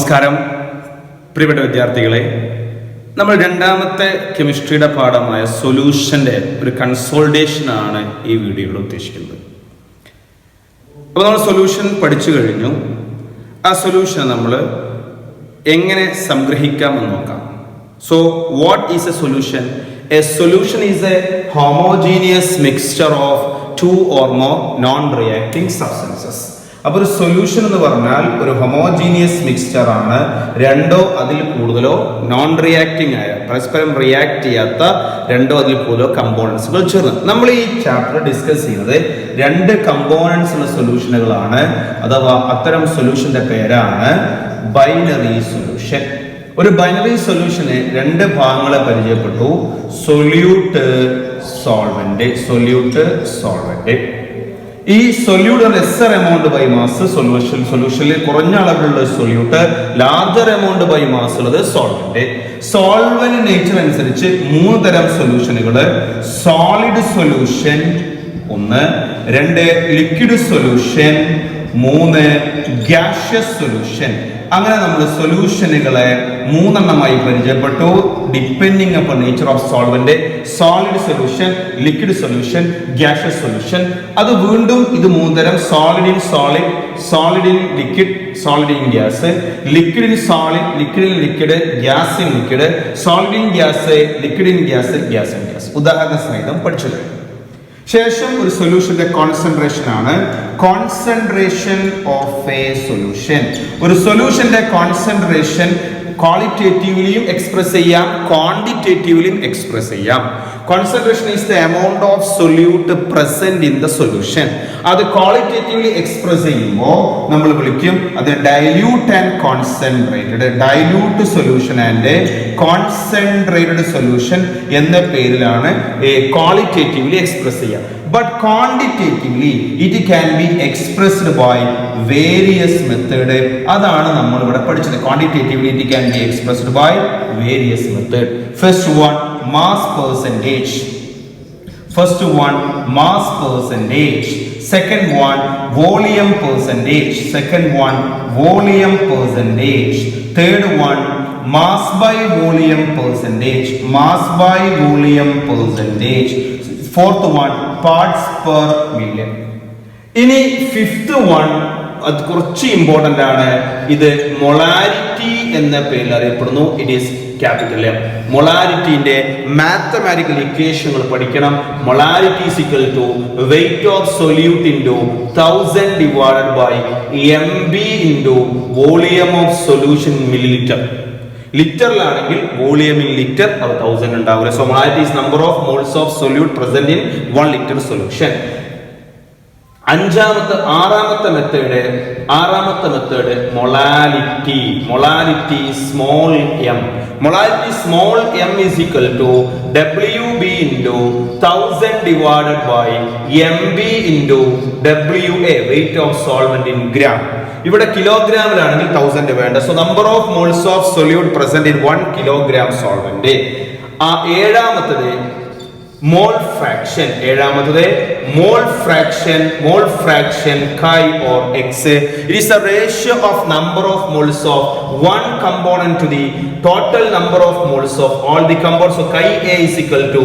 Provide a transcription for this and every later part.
നമസ്കാരം പ്രിയപ്പെട്ട വിദ്യാർത്ഥികളെ, നമ്മൾ രണ്ടാമത്തെ കെമിസ്ട്രിയുടെ പാഠമായ സൊല്യൂഷന്റെ ഒരു കൺസോൾട്ടേഷനാണ് ഈ വീഡിയോയിൽ ഉദ്ദേശിക്കുന്നത്. അപ്പോൾ നമ്മൾ സൊല്യൂഷൻ പഠിച്ചു കഴിഞ്ഞു. ആ സൊല്യൂഷൻ നമ്മൾ എങ്ങനെ സംഗ്രഹിക്കാമെന്ന് നോക്കാം. So what is a solution? A solution is A homogeneous mixture of two or more non reacting substances. അപ്പോൾ ഒരു സൊല്യൂഷൻ എന്ന് പറഞ്ഞാൽ ഒരു ഹോമോജീനിയസ് മിക്സ്ചർ ആണ്. രണ്ടോ അതിൽ കൂടുതലോ നോൺ റിയാക്ടിങ് ആയ, പരസ്പരം റിയാക്ട് ചെയ്യാത്ത രണ്ടോ അതിൽ കൂടുതലോ കമ്പോണൻസുകൾ ചേർന്ന്. നമ്മൾ ഈ ചാപ്റ്റർ ഡിസ്കസ് ചെയ്യുന്നത് രണ്ട് കമ്പോണൻസ് ഉള്ള സൊല്യൂഷനുകളാണ്. അഥവാ അത്തരം സൊല്യൂഷന്റെ പേരാണ് ബൈനറി സൊല്യൂഷൻ. ഒരു ബൈനറി സൊല്യൂഷന് രണ്ട് ഭാഗങ്ങളെ പരിചയപ്പെട്ടു: സൊല്യൂട്ട്, സോൾവെന്റ്. Solute, solvent. ഈ solute lesser amount by mass സൊല്യൂഷനിൽ കുറഞ്ഞ അളവിലുള്ള solute, larger amount by mass ഉള്ളത് സോൾവെന്റ്. സോൾവെന്റ് നേച്ചർ അനുസരിച്ച് മൂന്ന് തരം സൊല്യൂഷനുകൾ: സോളിഡ് സൊല്യൂഷൻ ഒന്ന്, രണ്ട് ലിക്വിഡ് സൊല്യൂഷൻ, മൂന്ന് ഗ്യാഷ്യസ് സൊല്യൂഷൻ. അങ്ങനെ നമ്മൾ സൊല്യൂഷനുകളെ മൂന്നെണ്ണമായി പരിചയപ്പെട്ടു. Depending upon nature of solvent: solid solution, liquid solution, gaseous solution. അത് വീണ്ടും ഇത് മൂന്നുതരം: solid in solid, solid in liquid, solid in gas, liquid in solid, liquid in liquid, gas in liquid, solid in gas, liquid in gas, gas in gas. ഉദാഹരണ സഹിതം പഠിച്ചു കഴിഞ്ഞു. ശേഷം ഒരു സൊല്യൂഷന്റെ കോൺസെൻട്രേഷൻ ആണ് കോൺസെൻട്രേഷൻ ഓഫ് എ സൊല്യൂഷൻ. ഒരു സൊല്യൂഷന്റെ concentration ക്വാളിറ്റേറ്റീവ്ലിയും express ചെയ്യാം, ക്വാണ്ടിറ്റേറ്റീവ്ലിയും express ചെയ്യാം. Concentration is the amount of solute present in the solution. അത് ക്വാളിറ്റേറ്റീവ്ലി എക്സ്പ്രസ് ചെയ്യുമ്പോൾ നമ്മൾ വിളിക്കും അത് dilute and concentrated. Dilute solution and concentrated solution എന്ന പേരിലാണ് ക്വാളിറ്റേറ്റീവ്ലി എക്സ്പ്രസ് ചെയ്യുക. But quantitatively it can be expressed by various method. അതാണ് നമ്മൾ ഇവിടെ പഠിച്ചത്. Quantitatively it can be expressed by various method. First one, mass percentage. First one, mass percentage. Second one, volume percentage. Second one, volume percentage. Third one, mass by volume percentage. Mass by volume percentage. Fourth one, parts per million. ഇനി fifth one, അത് കുറച്ച് important ആണ്. ഇത് molarity എന്ന പേരിൽ അറിയപ്പെടുന്നു. It is capital M. മൊളാരിറ്റിന്റെ mathematical ഇക്വേഷനുകൾ പഠിക്കണം. Molarity is equal to weight of solute into 1000 divided by mb into volume of solution millilitre. ലിറ്ററിലാണെങ്കിൽ വോളിയം ഇൻ ലിറ്റർ അത് 1000 ഉണ്ടാവില്ല. So molarity is number of moles of solute present in 1 litre solution. ആറാമത്തെ method molality. Molality small M. Molality small M is equal to WB into 1000 divided by MB into WA, weight of solvent in gram. ഇവിടെ കിലോഗ്രാമിലാണെങ്കിൽ 1000 വേണ്ട. So number of moles of solute present in 1 kilogram solvent. ഏഴാമത്തത് mole fraction. Mole fraction chi or x. It is a ratio of number of moles of one component to the total number of moles of all the compounds. So chi A is equal to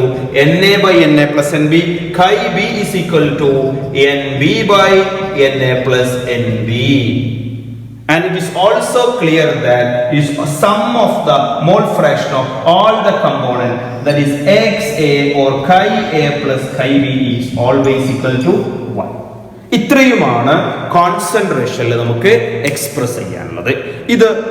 Na by Na plus Nb. Chi B is equal to Nb by Na plus Nb. And it is also clear that is a sum of the mole fraction of all the component, that is Xa or chi A plus chi B is always equal to 1. ഇത്രയുമാണ് കോൺസെൻട്രേഷനിൽ നമുക്ക് express ചെയ്യാനുള്ളത്.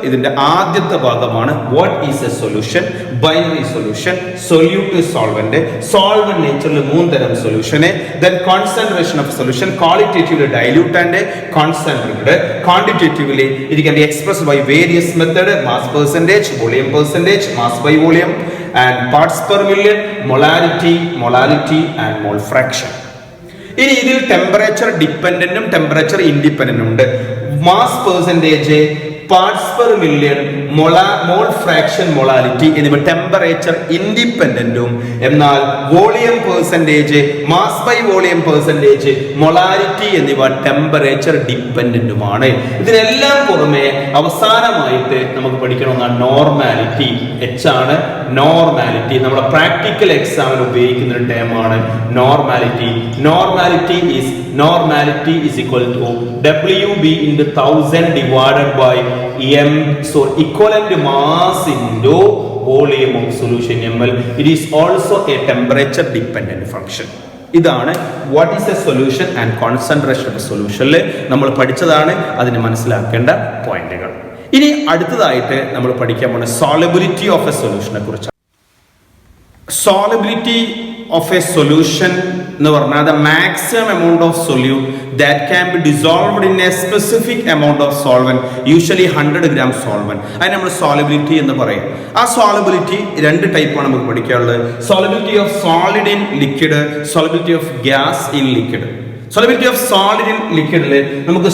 ഇതിന്റെ ആദ്യത്തെ ഭാഗമാണ് what is a solution, binary solution, solute, solvent. Solvent നേച്ചറിൽ മൂന്ന് തരം സൊല്യൂഷന്. Then concentration of solution, qualitatively dilute and concentrated. Quantitatively it can be expressed by various method: mass percentage, volume percentage, mass by volume, and parts per million, molality and mole fraction. ഇനി ഇതിൽ temperature ഡിപ്പെൻഡന്റും temperature ഇൻഡിപെൻഡന്റും ഉണ്ട്. Mass percentage, parts per million, mole fraction, molality എന്നിവ temperature ഇൻഡിപെൻഡന്റും എന്നാൽ volume percentage, mass by volume percentage, molality എന്നിവ temperature ഡിപെൻഡന്റുമാണ്. ഇതിനെല്ലാം പുറമെ അവസാനമായിട്ട് നമുക്ക് പഠിക്കണമെന്ന നോർമാലിറ്റി. എച്ച് ആണ് നോർമാലിറ്റി. നമ്മുടെ പ്രാക്ടിക്കൽ എക്സാമിന് ഉപയോഗിക്കുന്ന ഒരു ടേമാണ് normality. Normality is equal to WB into 1000 divided by M, so equivalent mass into volume of solution ml. It is also a temperature dependent function. ഇതാണ് what is a solution and concentration of സൊല്യൂഷനിൽ നമ്മൾ പഠിച്ചതാണ്. അതിന് മനസ്സിലാക്കേണ്ട പോയിന്റുകൾ. ഇനി അടുത്തതായിട്ട് നമ്മൾ പഠിക്കാൻ പോകുന്ന സോളിബിലിറ്റി ഓഫ് എ സൊല്യൂഷനെ കുറിച്ചാണ്. സോളിബിലിറ്റി of a solution എന്ന് പറഞ്ഞാൽ the maximum amount of solute that can be dissolved in a specific amount of solvent, usually 100 gram solvent. അതിന് നമ്മൾ solubility എന്ന് പറയും. ആ solubility രണ്ട് ടൈപ്പാണ് നമുക്ക് പഠിക്കാനുള്ളത്. Solubility of solid in liquid, solubility of gas in liquid. Solubility of solid in liquid നമുക്ക്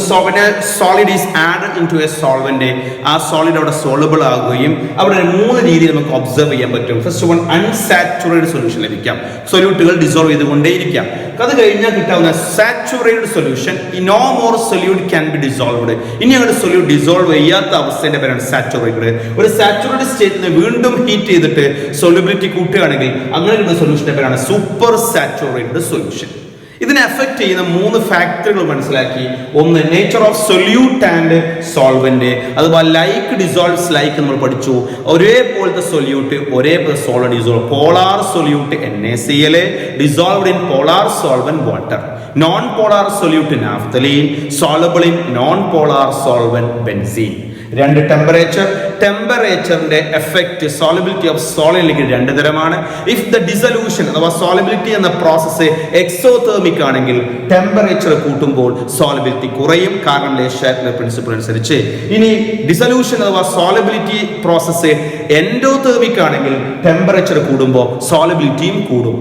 solid is added into a solvent, ആ സോളിഡ് അവിടെ സോളബിൾ ആകുകയും അവിടെ മൂന്ന് രീതിയിൽ നമുക്ക് ഒബ്സർവ് ചെയ്യാൻ പറ്റും. ഫസ്റ്റ് വൺ, അൺസാച്ചുറേറ്റഡ് സൊല്യൂഷൻ ലഭിക്കാം. സൊല്യൂട്ടുകൾ ഡിസോൾവ് ചെയ്തുകൊണ്ടേയിരിക്കാം. അത് കഴിഞ്ഞാൽ കിട്ടാവുന്ന saturated solution, no more solute can be dissolved. ഇനി അങ്ങനെ സൊല്യൂട്ട് ഡിസോൾവ് ചെയ്യാത്ത അവസ്ഥയുടെ പേരാണ് സാച്ചുറേറ്റഡ്. ഒരു സാച്ചുറേറ്റഡ് സ്റ്റേറ്റിനെ വീണ്ടും ഹീറ്റ് ചെയ്തിട്ട് സൊല്യൂബിലിറ്റി കൂട്ടുകയാണെങ്കിൽ അങ്ങനെ ഒരു സൊല്യൂഷന്റെ പേരാണ് സൂപ്പർ സാച്ചുറേറ്റഡ് സൊല്യൂഷൻ. ഇതിനെ എഫക്ട് ചെയ്യുന്ന മൂന്ന് ഫാക്ടറുകൾ മനസ്സിലാക്കി. ഒന്ന്, nature of solute and solvent, അഥവാ ലൈക്ക് ഡിസോൾവ്സ് ലൈക്ക് നമ്മൾ പഠിച്ചു. ഒരേപോലത്തെ സൊല്യൂട്ട് ഒരേപോലെ solvent dissolve. Polar solute NaCl dissolved in polar solvent water. Non polar solute naphthalene soluble in non polar solvent benzene. രണ്ട്, ടെമ്പറേച്ചറിന്റെ effect solubility of solid liquid രണ്ട് തരമാണ്. If the dissolution അഥവാ solubility എന്ന പ്രോസസ്സ് എക്സോതെർമിക് ആണെങ്കിൽ temperature കൂട്ടുമ്പോൾ solubility കുറയും, കാരണം ലേഷാറ്റ്ലർ പ്രിൻസിപ്പിൾ അനുസരിച്ച്. ഇനി ഡിസൊല്യൂഷൻ അഥവാ സോളിബിലിറ്റി പ്രോസസ്സ് എൻഡോതെർമിക് ആണെങ്കിൽ ടെമ്പറേച്ചർ കൂടുമ്പോൾ സോളിബിലിറ്റിയും കൂടും.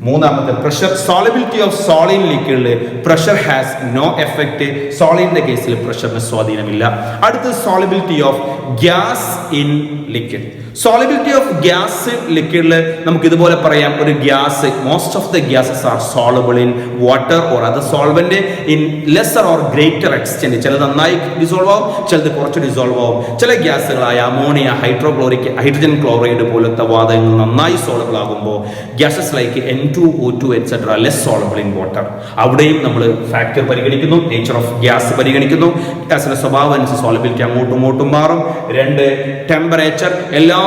മൂന്നാമത്തെ, പ്രഷർ. സോളിബിലിറ്റി ഓഫ് സോളിഡ് ലിക്വിഡിൽ പ്രഷർ ഹാസ് നോ എഫക്ട്. സോളിഡിന്റെ കേസിൽ പ്രഷറിന് സ്വാധീനമില്ല. അടുത്ത, solubility of gas in liquid. Solubility of gas ലിക്വിഡിൽ നമുക്ക് ഇതുപോലെ പറയാം. ഒരു gas, most of the gases are soluble in water or other solvent in lesser or greater extent. ചിലത് നന്നായി ഡിസോൾവ് ആവും, ചിലത് കുറച്ച് ഡിസോൾവ് ആവും. ചില ഗ്യാസുകളായ അമോണിയ, ഹൈഡ്രോജൻ ക്ലോറൈഡ് പോലത്തെ വാതകങ്ങൾ നന്നായി സോളബിൾ ആകുമ്പോൾ gases like N2O2 etc. Less soluble in water. അവിടെയും നമ്മൾ ഫാക്ടർ പരിഗണിക്കുന്നു, നേച്ചർ ഓഫ് ഗ്യാസ് പരിഗണിക്കുന്നു. ഗ്യാസിന്റെ സ്വഭാവം അനുസരിച്ച് സോളിബിലിറ്റി അങ്ങോട്ടും ഇങ്ങോട്ടും മാറും. രണ്ട്, ടെമ്പറേച്ചർ. എല്ലാ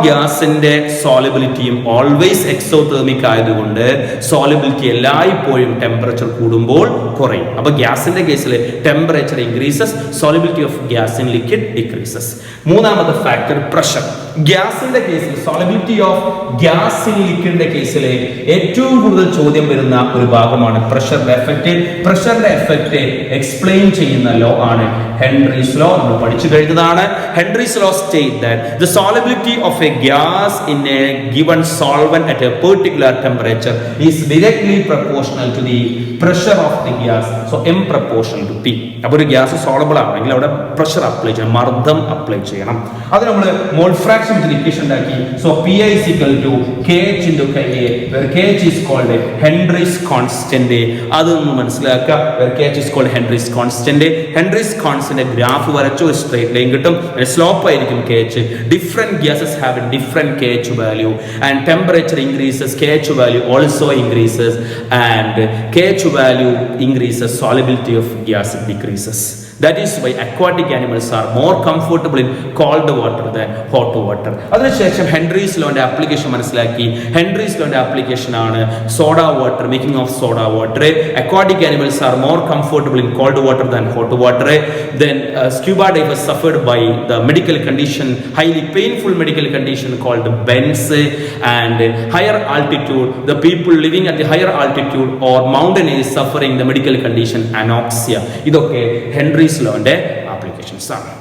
ഗ്യാസിന്റെ സോളിബിലിറ്റിയും ഓൾവേസ് എക്സോതെർമിക് ആയതുകൊണ്ട് സോളിബിലിറ്റി എല്ലായ്പ്പോഴും ടെമ്പറേച്ചർ കൂടുമ്പോൾ കുറയും. അപ്പൊ ഗ്യാസിന്റെ കേസിൽ temperature increases, solubility of gas in liquid decreases. മൂന്നാമത്തെ ഫാക്ടർ, പ്രഷർ. ഗ്യാസിന്റെ കേസിൽ സോളിബിലിറ്റി ഓഫ് ഗ്യാസ് ഇൻ ലിക്വിഡിന്റെ കേസിൽ ഏറ്റവും കൂടുതൽ ചോദ്യം വരുന്ന ഒരു ഭാഗമാണ് പ്രഷറിന്റെ എഫക്റ്റ്. പ്രഷറിന്റെ എഫക്റ്റ് എക്സ്പ്ലെയിൻ ചെയ്യുന്ന ലോ ആണ് ഹെൻറീസ് ലോ. നമ്മൾ പഠിച്ചു കഴിഞ്ഞതാണ്. Henry's law state that the solubility of a gas in a given solvent at a particular temperature is directly proportional to the pressure of the gas, so M proportional to P. അപ്പോൾ ഒരു gas soluble ആണെങ്കിൽ അവിടെ pressure apply ചെയ്യണം, മർദ്ദം apply ചെയ്യണം. അത് നമ്മൾ mole fraction equation ഉണ്ടാക്കി. So PI is equal to KH into Ka, where KH is called Henry's constant. അതൊന്ന് മനസ്സിലാക്കുക. where KH is called Henry's constant. Henry's constant graph വരച്ചു ഒരു സ്ട്രേറ്റ് ലൈൻ കിട്ടും. സ്ലോപ്പ് ആയിരിക്കും KH. Different gases have a different KH value, and temperature increases, KH value also increases, and KH value increases, solubility of gas decreases. That is why aquatic animals are more comfortable in cold water than hot water. അതിനുശേഷം Henry's ലോന്റെ application മനസ്സിലാക്കി. Henry's ലോന്റെ application ആണ് soda water, making of soda water. aquatic animals are more comfortable in cold water than hot water. Then scuba divers suffered by the medical condition, highly painful medical condition called bends, and higher altitude, the people living at the higher altitude or mountain is suffering the medical condition anoxia. ഇതൊക്കെ Henry's ലോന്റെ applications ആണ്.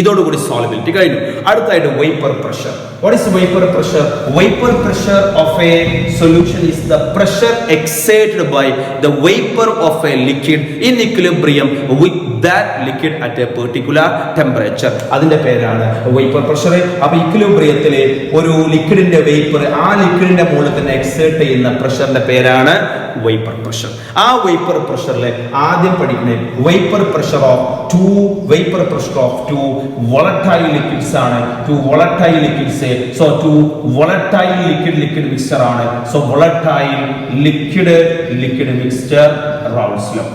ഇതോടുകൂടി solubility കഴിഞ്ഞു. അടുത്തായിട്ട് vapour pressure. What is vapour pressure? Vapour pressure of a solution is the pressure exerted by the vapour of a liquid in equilibrium with that liquid at a particular temperature. അതിന്റെ പേരാണ് vapour pressure. അപ്പൊ ഇക്വിലിബ്രിയത്തിലെ ഒരു ലിക്വിഡിന്റെ vapour ആ ലിക്വിഡിന്റെ മുകളിൽ തന്നെ exert ചെയ്യുന്ന പ്രഷറിന്റെ പേരാണ് vapour pressure. ആ വേപ്പർ പ്രഷറിലെ ആദ്യം പഠിക്കുന്നത് vapour pressure of two volatile liquids ആണ്. two volatile liquids. So two volatile liquid mixture ആണ്. So volatile liquid mixture Raoult's law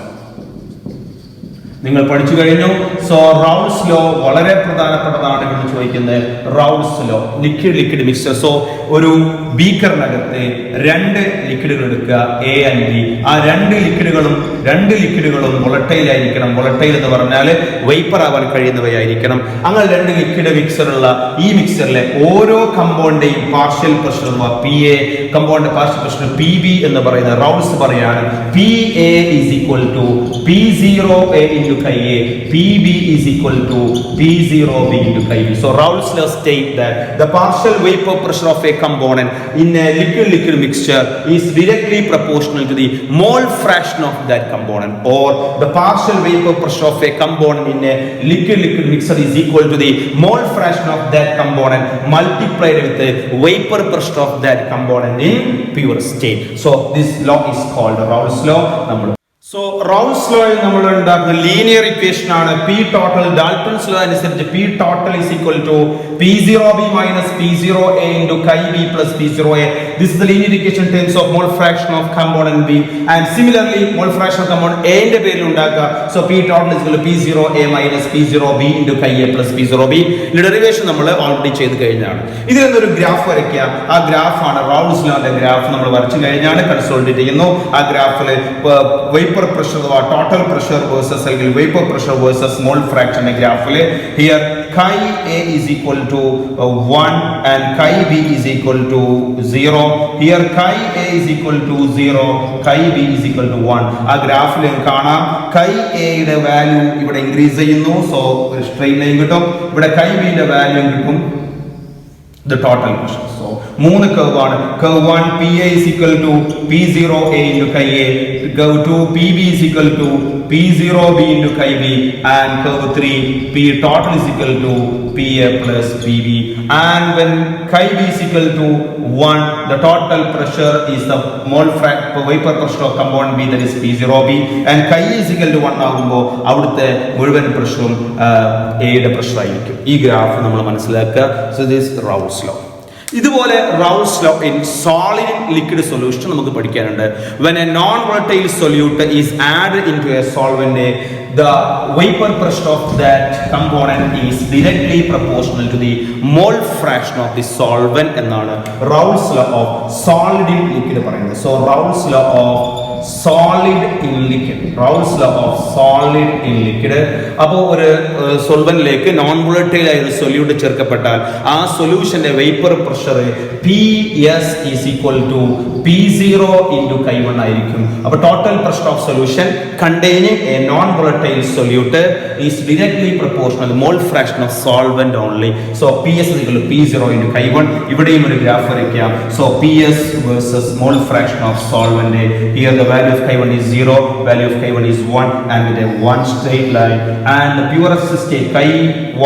നിങ്ങൾ പഠിച്ചു കഴിഞ്ഞു. സോ റൗൾസ് ലോ വളരെ പ്രധാനപ്പെട്ടതാണ് എന്ന് ചോദിക്കുന്നത്. റൗൾസ് ലോ ലിക്വിഡ് മിക്സ്ചർ. സോ ഒരു ബീക്കറിനകത്ത് രണ്ട് ലിക്വിഡുകൾ എടുക്കുക, എ ആൻഡ് ബി. ആ രണ്ട് ലിക്വിഡുകളും വോളട്ടൈൽ ആയിരിക്കണം. വോളട്ടൈൽ എന്ന് പറഞ്ഞാൽ വേപ്പർ ആവാൻ കഴിയുന്നവയായിരിക്കണം. അങ്ങനെ രണ്ട് ലിക്വിഡ് മിക്സറുള്ള ഈ മിക്സറിലെ ഓരോ കമ്പൗണ്ടിന്റെയും partial pressure P A, compound partial pressure P B എന്ന് പറയുന്ന റൗൾസ് പറയാണ് P A is equal to P0A into chi A, PB is equal to P0B into chi B. So Raoult's law state that the partial vapor pressure of a component in a liquid mixture is directly proportional to the mole fraction of that component, or the partial vapor pressure of a component in a liquid mixture is equal to the mole fraction of that component multiplied with the vapor pressure of that component in pure state. So this law is called Raoult's law. So Raoult's ലോയിൽ നമ്മൾ ഉണ്ടാക്കുന്ന linear equation ആണ് P total. Dalton's law അനുസരിച്ച് P total is equal to P0B minus P0A into chi B plus P0A. This is the linear equation in terms of mole fraction of component B, and similarly mole fraction of component A ന്റെ പേരിൽ ഉണ്ടാക്കുക. So P total is equal to P0A minus P0B into chi A plus P0B. ഇതിന്റെ derivation നമ്മൾ already ചെയ്ത് കഴിഞ്ഞാണ്. ഇതിൽ നിന്നൊരു graph വരയ്ക്കുക. ആ ഗ്രാഫാണ് റൗൾസ് ലോന്റെ ഗ്രാഫ്. നമ്മൾ വരച്ചു കഴിഞ്ഞാണ് കൺസോളിഡേറ്റ് ചെയ്യുന്നു. ആ ഗ്രാഫിൽ വേപ്പർ പ്രഷർ അഥവാ ടോട്ടൽ പ്രഷർ വേഴ്സസ് അല്ലെങ്കിൽ വേപ്പർ പ്രഷർ വേഴ്സസ് മോൾ ഫ്രാക്ഷന്റെ ഗ്രാഫിൽ here chi A is equal to 1 and chi B is equal to 0. Here chi A is equal to 0, chi B is equal to 1. ആ ഗ്രാഫിൽ കാണാം chi A യുടെ value ഇവിടെ increase ചെയ്യുന്നു. So ഒരു straight line കിട്ടും. ഇവിടെ chi B യുടെ വാല്യൂ കിട്ടും the total pressure. So മൂന്ന് കർവ് ആണ്. Curve 1 PA is equal to P0A into chi A, curve 2 PB is equal to P0B into chi B, and curve 3 P total is equal to PA plus PB. And when chi B is equal to 1, the total pressure is the mole vapor pressure of component B, that is P0B, and chi is equal to 1 ആകുമ്പോൾ അവിടുത്തെ മുഴുവൻ പ്രഷറും A യുടെ pressure ആയിരിക്കും. ഈ graph നമ്മൾ മനസ്സിലാക്കുക. So this is Raoult's law. ഇതുപോലെ Raoult's law in solid liquid solution നമുക്ക് പഠിക്കാനുണ്ട്. When a non-volatile solute is added into a solvent, the vapor pressure of that component is directly proportional to the mole fraction of the solvent എന്നാണ് Raoult's law of solid in liquid പറയുന്നത്. So Raoult's law of solid in liquid, Raoult's law of solid in liquid. അപ്പോൾ ഒരു സോൾവന്റിലേക്ക് non volatile ആയ ഒരു solute ചേർക്കപ്പെട്ടാൽ ആ സൊല്യൂഷന്റെ vapour pressure PS is equal to P0 into chi 1 ആയിരിക്കും. അപ്പോൾ total pressure of solution containing a non-volatile solute is directly proportional mole fraction of solvent only. So PS is equal to P0 into chi 1. ഇവിടെയും ഒരു graph വരയ്ക്കാം. So PS versus mole fraction of solvent. Here the value of chi 1 is 0, value of chi 1 is 1, and with a one straight line, and the purest state chi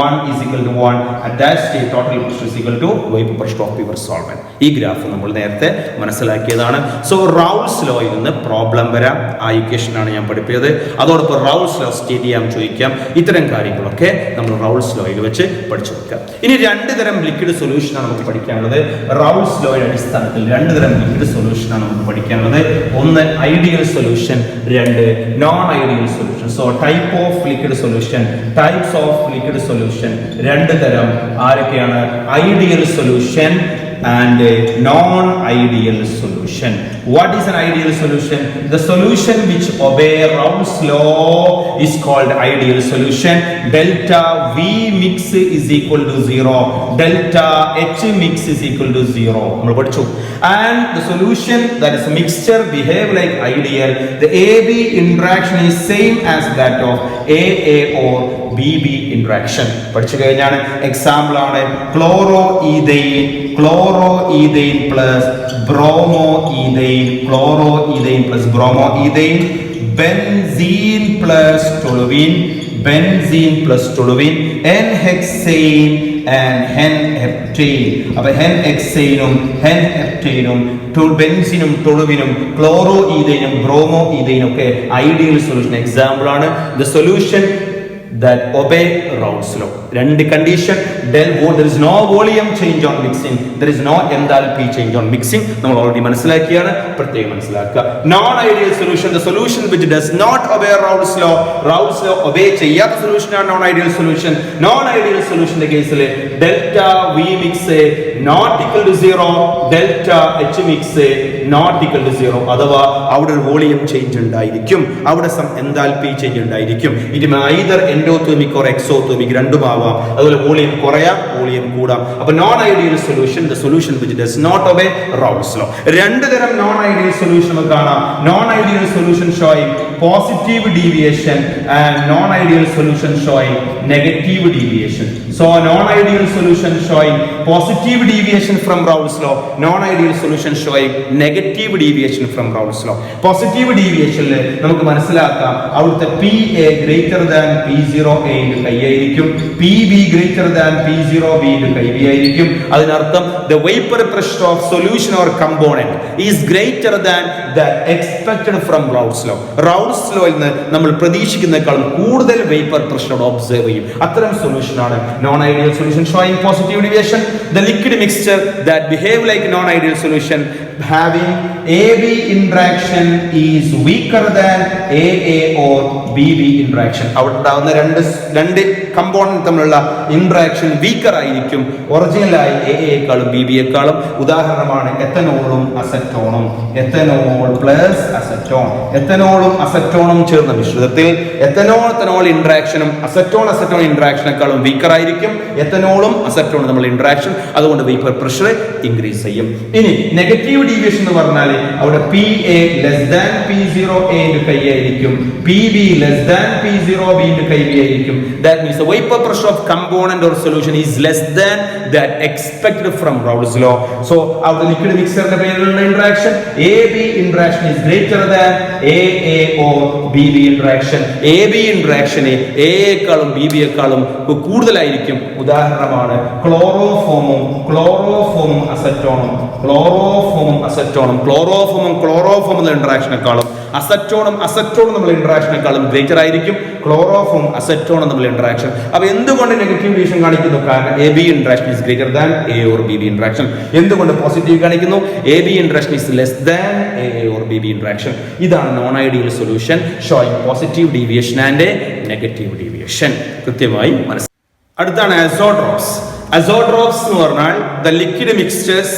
1 is equal to 1, at that state total pressure is equal to vapor pressure of pure solvent. ഈ graph നമ്മൾ നേരത്തെ മനസ്സിലാക്കിയതാണ്. So Raoult's lawയിൽ നിന്ന് problem വരാം. ആ equation ആണ് ഞാൻ പഠിപ്പിച്ചത്. അതോടൊപ്പം Raoult's law സ്റ്റേറ്റ് ചെയ്യാൻ ചോദിക്കാം. ഇത്തരം കാര്യങ്ങളൊക്കെ നമ്മൾ Raoult's lawയിൽ വെച്ച് പഠിച്ചു വെക്കാം. ഇനി രണ്ട് തരം ലിക്വിഡ് സൊല്യൂഷൻ ആണ് നമുക്ക് പഠിക്കാനുള്ളത്. Raoult's lawയുടെ അടിസ്ഥാനത്തിൽ രണ്ട് തരം ലിക്വിഡ് സൊല്യൂഷൻ ആണ് നമുക്ക് പഠിക്കാനുള്ളത്. ഒന്ന് ഐഡിയൽ സൊല്യൂഷൻ, രണ്ട് non ideal solution. So type of liquid solution, types of liquid solution രണ്ട് തരം ആരൊക്കെയാണ്? Ideal solution and non-ideal solution. solution. What is an ideal solution? The solution which obey Raoult's law is called ideal solution. Delta V mix is equal to 0. Delta H mix is equal to 0. And the solution, that is mixture, behave like ideal. The AB interaction is same as that of AA or BB interaction. പഠിച്ചു കഴിഞ്ഞാണ് example ആണ് chloroethane plus bromoethane plus bromoethane benzene plus toluene n hexane and n heptane. അപ്പൊ ഹെൻഹെക്സെയ്നും ഹെൻഹെപ്റ്റെയ്നും ബെൻസിനും ടൊളുവിനും ക്ലോറോഈഥെയ്നും ബ്രോമോഈഥെയ്നും ഒക്കെ ഐഡിയൽ സൊല്യൂഷൻ എക്സാമ്പിൾ ആണ്. The solution that obey Raoult's law. രണ്ട് condition, there is no volume change on mixing, there is no enthalpy change on mixing. നമ്മൾ ഓൾറെഡി മനസ്സിലാക്കിയാണ്, പ്രത്യേകം മനസ്സിലാക്കുക. Non ideal solution, the solution which does not obey Raoult's law obey ചെയ്യാത്ത solution ആണ് non ideal solution. Non ideal സൊല്യൂഷന്റെ കേസിൽ delta V mix not equal to 0, delta H mix not equal to 0. അഥവാ അവിടെ ഒരു volume change ഉണ്ടായിരിക്കും, അവിടെ enthalpy change ഉണ്ടായിരിക്കും. It may either endothermic or exothermic, രണ്ടുമാവാം. അതുപോലെ വോളിയം കുറയാം, വോളിയം കൂടാം. അപ്പൊ non ideal solution, the solution which does not obey Raoult's law. രണ്ട് തരം നോൺ ഐഡിയൽ സൊല്യൂഷൻ കാണാം. Non ideal solution showing positive deviation and non ideal solution showing negative deviation. So non ideal solution showing positive deviation from Raoult's law, non ideal solution showing negative deviation from Raoult's law. Positive ഡീവിയേഷനിൽ നമുക്ക് മനസ്സിലാക്കാം അവിടുത്തെ PA greater than P0A കൈയായിരിക്കും, PB greater than P0B chi B ആയിരിക്കും. അതിനർത്ഥം the vapor pressure of solution or component is greater than that expected from Raoult's law. Raoult's law ൽ നിന്ന് നമ്മൾ പ്രതീക്ഷിക്കുന്നതിനേക്കാളും കൂടുതൽ വേപ്പർ പ്രഷർ ഒബ്സർവ് ചെയ്യും. അത്തരം സൊല്യൂഷൻ ആണ് non ideal solution showing positive deviation. The liquid mixture that behave like non ideal solution having AB interaction is weaker than AA or BB interaction. അവിടെ ഉണ്ടാകുന്ന രണ്ട് കമ്പോണന്റ് തമ്മിലുള്ള ഇന്ററാക്ഷൻ വീക്കർ ആയിരിക്കും ഒറിജിനലായി AA-യേക്കാളും BB-യേക്കാളും. ഉദാഹരണമാണ് എത്തനോളും അസറ്റോണും. Ethanol plus acetone, എത്തനോളും അസറ്റോണും ചേർന്ന മിശ്രിതത്തിൽ ethanol ഇന്ററാക്ഷനും acetone ഇന്ററാക്ഷനേക്കാളും weaker ആയിരിക്കും എത്തനോളും അസറ്റോണും തമ്മിലുള്ള ഇന്ററാക്ഷൻ. അതുകൊണ്ട് വേപ്പർ പ്രഷർ ഇൻക്രീസ് ചെയ്യും. ഇനി നെഗറ്റീവ് ഡീവിയേഷൻ എന്ന് പറഞ്ഞാൽ അവിടെ PA ലെസ് ദാൻ P0A കൈയായിരിക്കും, PB less than P0B chi B ആയിരിക്കും. That means the vapor pressure of component or solution is less than that expected from Raoult's law. So our liquid mixture interaction, AB interaction is greater than AA or BB interaction. AB interaction AA-യേക്കാളും BB-യേക്കാളും കൂടുതലായിരിക്കും. ഉദാഹരണമാണ് ക്ലോറോഫോമും അസറ്റോണും ഇന്ററാക്ഷനേക്കാളും അസറ്റോണും നമ്മൾ ഇന്ററാക്ഷനേക്കാളും greater ആയിരിക്കും chloroform അസറ്റോണും നമ്മൾ interaction. അപ്പൊ എന്തുകൊണ്ട് negative division കാണിക്കുന്നു? കാരണം AB interaction is greater than A or BB interaction. എന്തുകൊണ്ട് പോസിറ്റീവ് കാണിക്കുന്നു? AB interaction is less than AA or BB interaction. ഇതാണ് non ideal solution showing positive deviation and negative deviation. കൃത്യമായി മനസ്സിലാക്കുക. അടുത്താണ് അസോട്രോപ്സ്. അസോട്രോപ്സ് എന്ന് പറഞ്ഞാൽ the liquid mixtures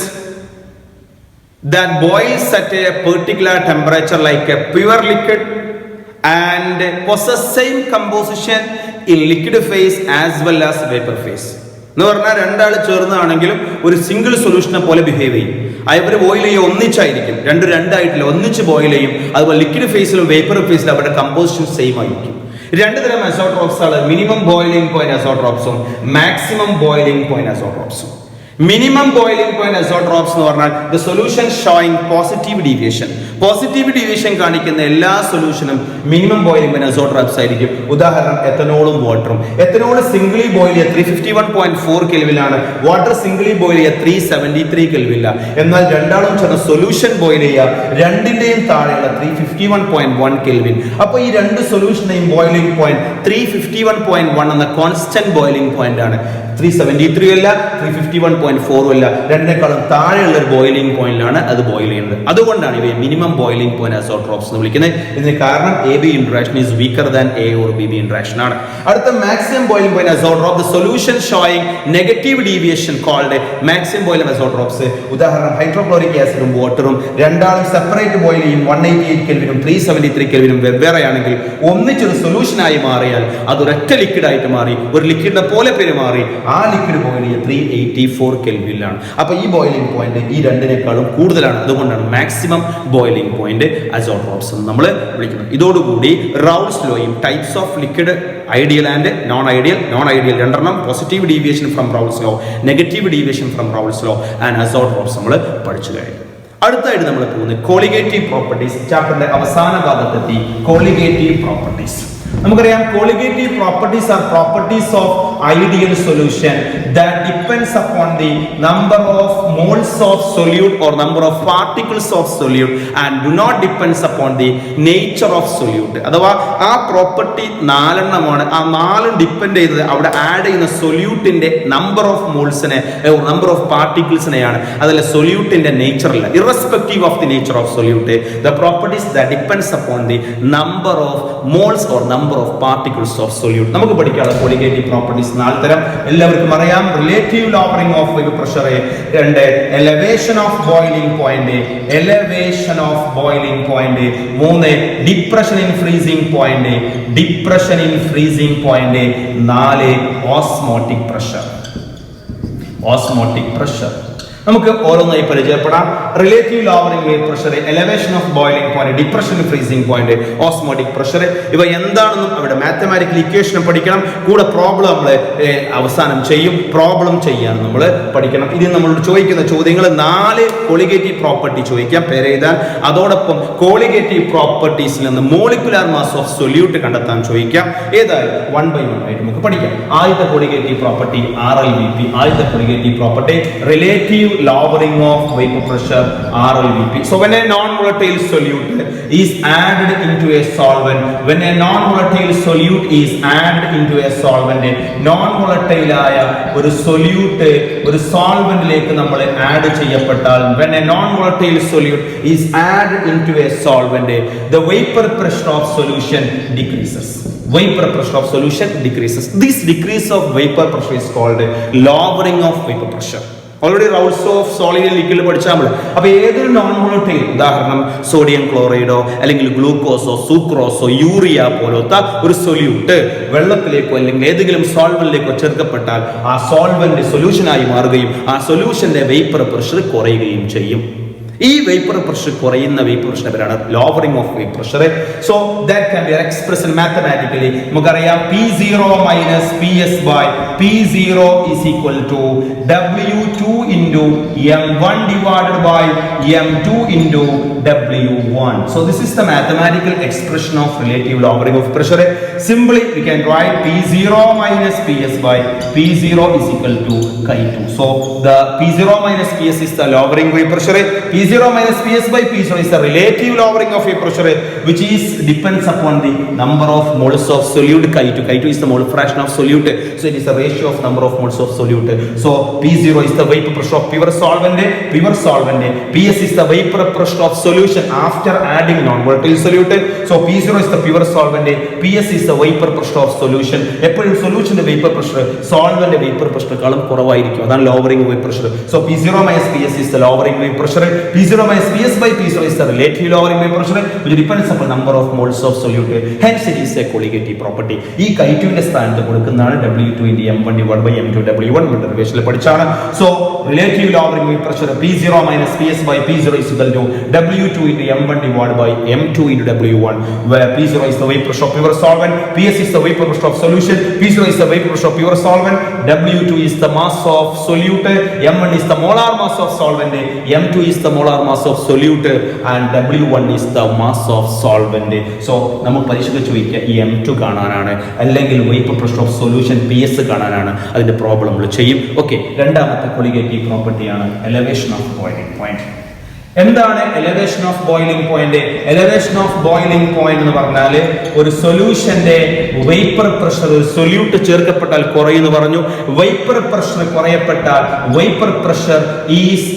that boils at a particular temperature like a pure liquid and possess same composition in liquid phase as well as vapor phase. എന്ന് പറഞ്ഞാൽ രണ്ടാൾ ചേർന്നാണെങ്കിലും ഒരു single സൊല്യൂഷനെ പോലെ ബിഹേവ് ചെയ്യും. അവർ ബോയിൽ ചെയ്യും ഒന്നിച്ചായിരിക്കും, രണ്ടായിട്ടില്ല, ഒന്നിച്ച് ബോയിൽ ചെയ്യും. അതുപോലെ ലിക്വിഡ് ഫേസിലും വേപ്പർ ഫേസിലും അവരുടെ കമ്പോസിഷൻ സെയിം ആയിരിക്കും. രണ്ട് തരം അസോട്രോപ്സ് ആണ്, മിനിമം ബോയിലിംഗ് പോയിന്റ് അസോട്രോപ്സും മാക്സിമം ബോയിലിംഗ് പോയിന്റ് അസോട്രോപ്സും. മിനിമം ബോയിലിംഗ് പോയിന്റ് അസോട്രോപ്സ് എന്ന് പറഞ്ഞാൽ the solution showing positive deviation കാണിക്കുന്ന എല്ലാ സൊല്യൂഷനും മിനിമം ബോയിലിംഗ് പോയിന്റ് അസോട്രോപ്സ് ആയിരിക്കും. ഉദാഹരണം എത്തനോളും വാട്ടറും. എത്തനോൾ സിംഗിളി ബോയിൽ ചെയ്യുക 351.4 കെൽവിനാണ്, വാട്ടർ സിംഗിളി ബോയിൽ ചെയ്യുക 373 കെൽവിനിലാണ്. എന്നാൽ രണ്ടാളും ചേർന്ന് സൊല്യൂഷൻ ബോയിൽ ചെയ്യുക രണ്ടിന്റെയും താഴെയുള്ള 351.1 കെൽവിൻ. അപ്പോൾ ഈ രണ്ട് സൊല്യൂഷനെയും ബോയിലിംഗ് പോയിന്റ് 351.1 എന്ന കോൺസ്റ്റന്റ് ബോയിലിംഗ് പോയിന്റ് ആണ്. 373 അല്ല, 351.1 1.4 അല്ല, രണ്ടിനേക്കാളും താഴെയുള്ള ഒരു ബോയിലിംഗ് പോയിന്റിലാണ് അത് ബോയിൽ ചെയ്യുന്നത്. അതുകൊണ്ടാണ് ഇവയെ മിനിമം ബോയിലിംഗ് പോയിന്റ് അസോട്രോപ്സ് എന്ന് വിളിക്കുന്നത്. ഇതിന് കാരണം AB interaction is weaker than A or BB interaction ആണ്. അടുത്ത maximum boiling point azeotrope, the solution showing negative deviation called maximum boiling isotopes. ഉദാഹരണം ഹൈഡ്രോക്ലോറിക് ആസിഡും വാട്ടറും രണ്ടാളും സെപ്പറേറ്റ് ബോയിൽ ചെയ്യും. 188 കെൽവിനും 373 കെൽവിനും വെവ്വേറെയാണെങ്കിൽ ഒന്നിച്ചൊരു സൊല്യൂഷനായി മാറിയാൽ അതൊരൊറ്റ ലിക്വിഡ് ആയിട്ട് മാറി, ഒരു ലിക്വിഡിനെ പോലെ പെരുമാറി. ആ ലിക്വിഡ് ബോയിൽ ചെയ്യുക 384 കെൽവിനിലാണ്. അപ്പൊ ഈ ബോയിലിംഗ് പോയിന്റ് ഈ രണ്ടിനേക്കാളും കൂടുതലാണ്. അതുകൊണ്ടാണ് മാക്സിമം ബോയിലിംഗ് പോയിന്റ് അസോട്രോപ്സ് എന്ന് നമ്മൾ വിളിക്കുന്നത്. ഇതോടുകൂടി റൗൾസ് ലോയും types of liquid ideal and non ideal രണ്ടെണ്ണം, positive deviation from Raoult's law, negative deviation from Raoult's law and azeotropes നമ്മൾ പഠിച്ചു കഴിഞ്ഞു. അടുത്തായിട്ട് നമ്മൾ പോകുന്നത് കോളിഗേറ്റീവ് പ്രോപ്പർട്ടീസ്. ചാപ്റ്ററിന്റെ അവസാന ഭാഗത്തെത്തി. കോളിഗേറ്റീവ് പ്രോപ്പർട്ടീസ് നമുക്കറിയാം. Colligative properties are properties of ideal solution that depends upon the number of moles of solute or number of particles of solute and do not depends upon the nature of solute. അഥവാ ആ property 4 എണ്ണമാണ്. ആ 4 depend ചെയ്തത് അവിടെ add ചെയ്യുന്ന സൊല്യൂട്ടിന്റെ number of മോൾസിനെ number of പാർട്ടിക്കിൾസിനെയാണ്. അതല്ല സൊല്യൂട്ടിന്റെ നേച്ചറില്ല. Irrespective of the nature of solute, the properties that depends upon the number of moles or number of particles of solute. നമുക്ക് പഠിക്കാനുള്ള കോളിഗേറ്റീവ് പ്രോപ്പർട്ടീസ് 4 തരം. എല്ലാവർക്കും അറിയാം. Relative lowering of vapour pressure, 2 elevation of boiling point, 3 depression in freezing point, 4 osmotic pressure. നമുക്ക് ഓരോന്നായി പരിചയപ്പെടാം. Relative lowering vapour pressure, elevation of boiling point, depression freezing point, osmotic pressure. ഇവ എന്താണെന്നും അവിടെ മാത്തമാറ്റിക്കൽ ഇക്വേഷൻ പഠിക്കണം. കൂടെ പ്രോബ്ലം നമ്മൾ അവസാനം ചെയ്യും. പ്രോബ്ലം ചെയ്യാൻ നമ്മൾ പഠിക്കണം. ഇതിൽ നമ്മളോട് ചോദിക്കുന്ന ചോദ്യങ്ങൾ 4 കോളിഗേറ്റീവ് പ്രോപ്പർട്ടി ചോദിക്കാം, പേരെഴുതാൻ. അതോടൊപ്പം കോളിഗേറ്റീവ് പ്രോപ്പർട്ടീസിൽ നിന്ന് മോളിക്കുലാർ മാസ് ഓഫ് സൊല്യൂട്ട് കണ്ടെത്താൻ ചോദിക്കാം. ഏതായാലും 1 by 1 ആയിട്ട് നമുക്ക് പഠിക്കാം. ആദ്യത്തെ കോളിഗേറ്റീവ് പ്രോപ്പർട്ടി RLVP. ആദ്യത്തെ colligative property relative lowering of vapor pressure, RLVP. So when a non-volatile solute is added into a solvent, non-volatile ആയ ഒരു solute ഒരു സോൾവെന്റിലേക്ക് നമ്മൾ add ചെയ്യപ്പെട്ടാൽ, when a non-volatile solute is added into a solvent, the vapor pressure of solution decreases. This decrease of vapor pressure is called lowering of vapor pressure. Already റൗൾസ് of solid liquid പഠിച്ചാൽ നമ്മൾ. അപ്പൊ ഏതൊരു non volatile, ഉദാഹരണം sodium ക്ലോറൈഡോ അല്ലെങ്കിൽ ഗ്ലൂക്കോസോ സൂക്രോസോ urea പോലത്തെ ഒരു solute വെള്ളത്തിലേക്കോ അല്ലെങ്കിൽ ഏതെങ്കിലും സോൾവെന്റിലേക്കോ ചേർക്കപ്പെട്ടാൽ ആ സോൾവെന്റ് സൊല്യൂഷനായി മാറുകയും ആ സൊല്യൂഷന്റെ വേപ്പർ പ്രഷർ കുറയുകയും ചെയ്യും. ഈ വേപ്പർ പ്രഷർ കുറയുന്ന വേപ്പർ പ്രഷർ പേരാണ് lowering of vapour pressure. So that can be expressed mathematically. നമുക്കറിയാം P0 minus PS by P0 is equal to W2 into M1 divided by M2 into W1. So this is the mathematical expression of relative lowering of pressure. Simply we can write P0 minus PS by P0 is equal to Chi2. So the P0 minus PS is the lowering vapor pressure. P0 minus PS by P0 is the relative lowering of vapor pressure, which is depends upon the number of moles of solute. Chi2 is the mole fraction of solute, so it is the ratio of number of moles of solute. So P0 is the vapor pressure of pure solvent. PS is the vapor pressure of solution after adding non-volatile solute. So P0 is the pure solvent, PS is the vapor pressure of solution. എപ്പോഴും solution vapor pressure solvent vapor pressure കാളും കുറവായിരിക്കും. അതാണ് lowering vapor pressure. So P0 minus PS is the lowering vapor pressure. P0 minus PS by P0 is the relative lowering vapor pressure, which depends upon number of moles of solute. Hence it is a colligative property. ഈ Chi2 ന്റെ സ്ഥാനത്ത് കൊടുക്കുന്നതാണ് W2 into M1 divided by M2 W1 ഡെറിവേഷനിൽ പഠിച്ചാണ്. So relative lowering vapor pressure P0 minus PS by P0 is equal to W2 into M1 divided by M2 into W1, where P0 is the vapor pressure of pure solvent, PS is the vapor pressure of solution, P0 is the vapor pressure of pure solvent, W2 is the mass of solute, M1 is the molar mass of solvent, M2 is the molar mass of solute, and W1 is the mass of solvent. So നമുക്ക് പരീക്ഷയ്ക്ക് ചോദിക്കുക ഈ M2 കാണാനാണ്, അല്ലെങ്കിൽ vapor pressure of solution PS കാണാനാണ്. അതിന്റെ problem നമ്മൾ ചെയ്യും. ഓക്കെ, രണ്ടാമത്തെ കൊളിഗേറ്റീവ് പ്രോപ്പർട്ടിയാണ് elevation of boiling point. എന്താണ് elevation of boiling point? Elevation of boiling point എന്ന് പറഞ്ഞാൽ ഒരു സൊല്യൂഷന്റെ വേപ്പർ പ്രഷർ, ഒരു സൊല്യൂട്ട് ചേർക്കപ്പെട്ടാൽ കുറയുന്നു പറഞ്ഞു. വേപ്പർ പ്രഷർ കുറയപ്പെട്ടാൽ vapour pressure is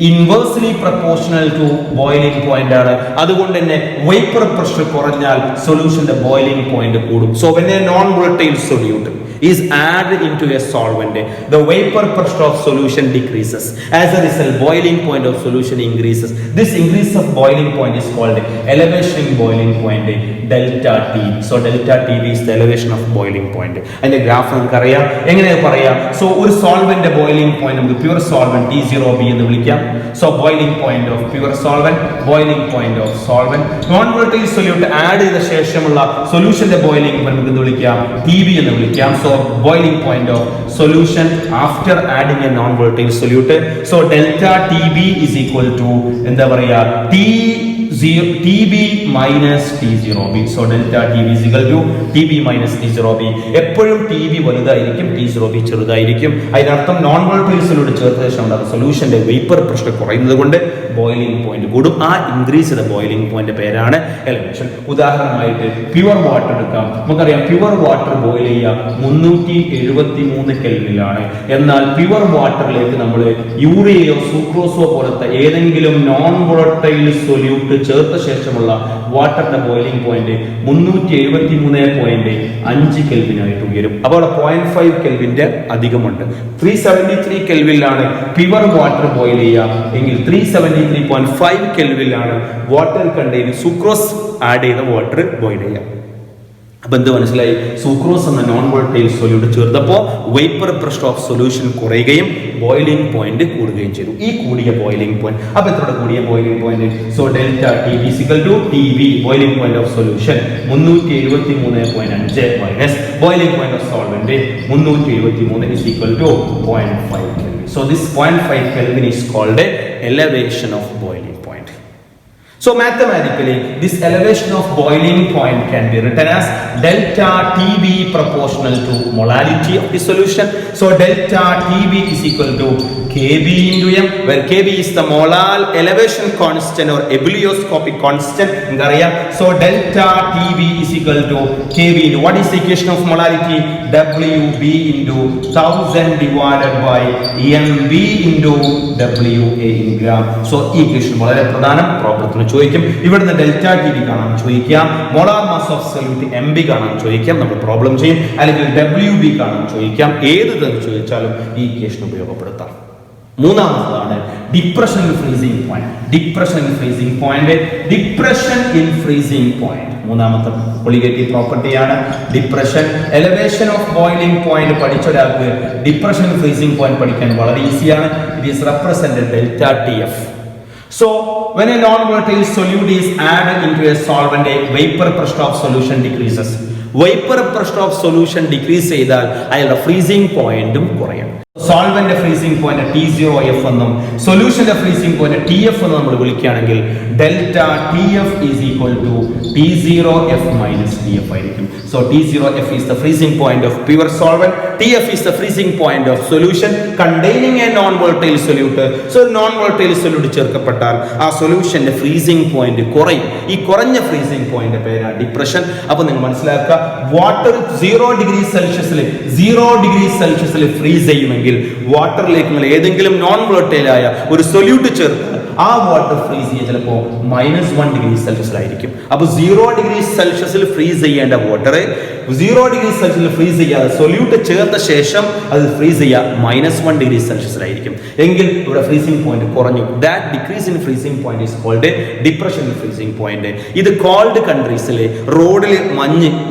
inversely proportional to boiling point ആണ്. അതുകൊണ്ട് തന്നെ വേപ്പർ പ്രഷർ കുറഞ്ഞാൽ സൊല്യൂഷന്റെ ബോയിലിംഗ് പോയിന്റ് കൂടും. So when a non volatile solute is added into a solvent, the vapor pressure of solution decreases. As a result, boiling point of solution increases. This increase of boiling point is called elevation boiling point, delta T. So delta TB is the elevation of boiling point. And the graph നമുക്ക് അറിയാം. എങ്ങനെ പറയാം? So ഒരു solvent boiling point നമുക്ക് pure solvent T0B എന്ന് വിളിക്കാം. So boiling point of pure solvent, boiling point of solvent. Non volatile solute add ചെയ്ത ശേഷമുള്ള solutionന്റെ boiling point നമുക്ക് എന്ത് വിളിക്കാം? TB എന്ന് വിളിക്കാം. So boiling point of solution after adding a non volatile solute. So delta TB is equal to എന്താ പറയാ? TB minus T0B. So delta TB is equal to TB minus T0B. എപ്പോഴും TB വലുതായിരിക്കും, T0B ചെറുതായിരിക്കും. അതിനർത്ഥം non volatile solute ചേർത്ത ശേഷം സൊല്യൂഷന്റെ vapour pressure കുറയുന്നത് കൊണ്ട് ബോയിലിംഗ് പോയിന്റ് കൂടും. ആ ഇൻക്രീസ്ഡ് ബോയിലിംഗ് പോയിന്റ് പേരാണ് എലവേഷൻ. ഉദാഹരണമായിട്ട് പ്യുവർ വാട്ടർ എടുക്കാം. നമുക്കറിയാം പ്യുവർ വാട്ടർ ബോയിൽ ചെയ്യാം 373 കെൽവിനിലാണ്. എന്നാൽ പ്യുവർ വാട്ടറിലേക്ക് നമ്മൾ യൂറിയയോ സൂക്രോസോ പോലത്തെ ഏതെങ്കിലും നോൺ വോളറ്റൈൽ സൊല്യൂട്ട് ചേർത്ത ശേഷമുള്ള വാട്ടറിന്റെ ബോയിലിംഗ് പോയിന്റ് 373.5 കെൽവിനായിട്ട് ഉയരും. അപ്പോൾ 0.5 കെൽവിന്റെ അധികമുണ്ട്. 373 കെൽവിലാണ് പ്യുവർ വാട്ടർ ബോയിൽ ചെയ്യുക എങ്കിൽ 373.5 കെൽവിലാണ് വാട്ടർ കണ്ടെയ്നർ സുക്രോസ് ആഡ് ചെയ്ത വാട്ടർ ബോയിൽ ചെയ്യാം. അപ്പൊ എന്ത് മനസ്സിലായി? സൂക്രോസ് എന്ന നോൺ വോളറ്റൈൽ സൊല്യൂട്ട് ചേർത്തപ്പോൾ വേപ്പർ പ്രഷർ ഓഫ് സൊല്യൂഷൻ കുറയുകയും ബോയിലിംഗ് പോയിന്റ് കൂടുകയും ചെയ്തു. ഈ കൂടിയ ബോയിലിംഗ് പോയിന്റ്, അപ്പൊ എത്ര കൂടിയ boiling point? So delta TB equal to TB boiling point of solution 373.5 minus boiling point of solvent 373 is equal to 0.5 Kelvin. So this 0.5 Kelvin is called a elevation of boiling point. So mathematically, this elevation of boiling point can be written as delta TB proportional to molarity of the solution. So delta TB is equal to Kb into m, where Kb is the molar elevation constant or ebullioscopic constant. So delta TB is equal to Kb. What is the equation of molarity? Wb into 1000 divided by mb into Wa in gram. So equation വളരെ പ്രധാനം. പ്രോബ്ലത്തിന് ചോദിക്കും. ഇവിടുന്ന് delta TB കാണാൻ ചോദിക്കാം, molar mass of solute MB കാണാൻ ചോദിക്കാം, നമ്മൾ problem ചെയ്യും. അല്ലെങ്കിൽ WB കാണാൻ ചോദിക്കാം. ഏത് തന്നെ ചോദിച്ചാലും ഈ ഇക്വേഷൻ ഉപയോഗപ്പെടുത്താം. മൂന്നാമതാണ് depression in freezing point. Depression in freezing point, depression in freezing point മൂന്നാമത്തെ കൊളിഗേറ്റീവ് പ്രോപ്പർട്ടിയാണ് depression. Elevation of boiling point പഠിച്ച ഒരാൾക്ക് ഡിപ്രഷൻ ഇൻ ഫ്രീസിംഗ് പോയിന്റ് പഠിക്കാൻ വളരെ ഈസിയാണ്. It is represented delta TF. So when a non-volatile solute is added into a solvent, a vapor pressure of solution decreases. Vapor pressure of solution decrease ചെയ്താൽ അയാളുടെ freezing പോയിന്റും കുറയും. Solvent freezing point T0F എന്നും സൊല്യൂഷന്റെ freezing point TF എന്ന് നമ്മൾ വിളിക്കുകയാണെങ്കിൽ delta TF is equal to T0F minus TF ആയിരിക്കും. So T0F is the freezing point of pure solvent, TF is the freezing point of solution containing a non-volatile solute. So non-volatile solute ചേർക്കപ്പെട്ടാൽ ആ സൊല്യൂഷന്റെ freezing point കുറയും. ഈ കുറഞ്ഞ freezing point പേരാണ് depression. അപ്പോൾ നിങ്ങൾ മനസ്സിലാക്കുക, water 0 degree സെൽഷ്യസിൽ freeze ചെയ്യുമെങ്കിൽ വാട്ടറിലേക്ക് നിങ്ങൾ ഏതെങ്കിലും നോൺ വോളറ്റൈൽ ആയ ഒരു സൊല്യൂട്ട് ചേർത്ത് ആ വാട്ടർ ഫ്രീസ് ചെയ്യുക ചിലപ്പോൾ -1 ഡിഗ്രി സെൽഷ്യസിലായിരിക്കും. അപ്പോൾ 0 ഡിഗ്രി സെൽഷ്യസിൽ ഫ്രീസ് ചെയ്യേണ്ട വാട്ടർ 0 ഡിഗ്രി സെൽഷ്യസിൽ ഫ്രീസ് ചെയ്യാതെ സൊല്യൂട്ട് ചേർത്ത ശേഷം അത് ഫ്രീസ് ചെയ്യുക -1 ഡിഗ്രി സെൽഷ്യസിലായിരിക്കും. എങ്കിൽ ഇവിടെ ഫ്രീസിംഗ് പോയിന്റ് കുറഞ്ഞു. That decrease in freezing point is called depression in freezing point. ഇത് കോൾഡ് കൺട്രീസിലെ റോഡിൽ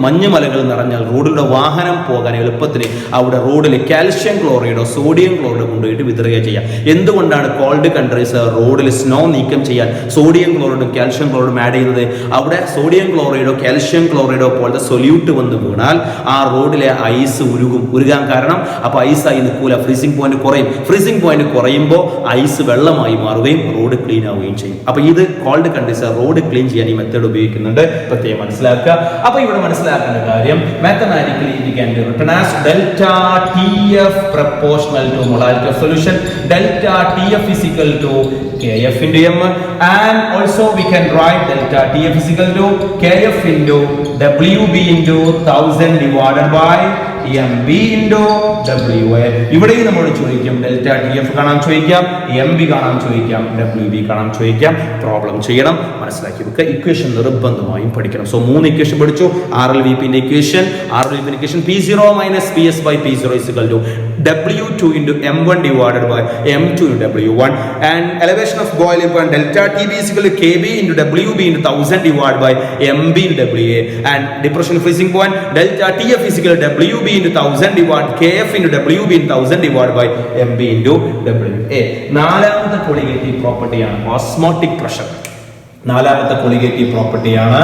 മഞ്ഞുമലകൾ നിറഞ്ഞാൽ റോഡിലൂടെ വാഹനം പോകാൻ എളുപ്പത്തിന് അവിടെ റോഡിൽ കാൽഷ്യം ക്ലോറൈഡോ സോഡിയം ക്ലോറൈഡോ കൊണ്ടുപോയിട്ട് വിതറുക ചെയ്യാം. എന്തുകൊണ്ടാണ് കോൾഡ് കൺട്രീസ് റോഡിൽ സ്നോ നീക്കം ചെയ്യാൻ സോഡിയം ക്ലോറൈഡും കാൽഷ്യം ക്ലോറൈഡും ആഡ് ചെയ്യുന്നത്? അവിടെ സോഡിയം ക്ലോറൈഡോ കാൽഷ്യം ക്ലോറൈഡോ പോലത്തെ സൊല്യൂട്ട് വന്ന് വീണാൽ ആ റോഡിലെ ഐസ് ഉരുകാൻ കാരണം അപ്പോൾ ഐസായി നിൽക്കൂല, ഫ്രീസിംഗ് പോയിന്റ് കുറയും. ഫ്രീസിംഗ് പോയിന്റ് കുറയുമ്പോൾ ഐസ് വെള്ളമായി മാറുകയും റോഡ് ക്ലീൻ ആവുകയും ചെയ്യും. അപ്പോൾ ഇത് കോൾഡ് കണ്ടീഷൻ റോഡ് ക്ലീൻ ചെയ്യാൻ ഈ മെത്തേഡ് ഉപയോഗിക്കുന്നുണ്ട്, പ്രത്യേകം മനസ്സിലാക്കുക. അപ്പോൾ ഇവിടെ മനസ്സിലാക്കേണ്ട കാര്യം മാത്തമാറ്റിക്കലി ഇത് can be written as delta TF proportional to molarity of solution. Delta TF is equal to KF into M, and also we can write delta TF is equal to KF into WB into 1000 divided by MB into WA. ഇവിടെയും നമ്മളോട് ചോദിക്കും delta TF കാണാൻ ചോദിക്കാം, MB കാണാൻ ചോദിക്കാം, WB കാണാൻ ചോദിക്കാം. Problem ചെയ്യണം, മനസ്സിലാക്കി വെക്കുക. ഇക്വേഷൻ നിർബന്ധമായും പഠിക്കണം. സോ 3 ഇക്വേഷൻ പഠിച്ചു. RLVP ന്റെ equation, P0 minus PS by P0 is equal to W2 into M1 divided by M2 into W1, and elevation of boiling point delta TB is equal to KB into WB into 1000 divided by MB into WA, and depression freezing point delta TF is equal to WB into 1000 divided KF into WB into 1000 divided by MB into WA. നാലാമത്തെ colligative പ്രോപ്പർട്ടിയാണ് osmotic pressure. നാലാമത്തെ colligative പ്രോപ്പർട്ടിയാണ്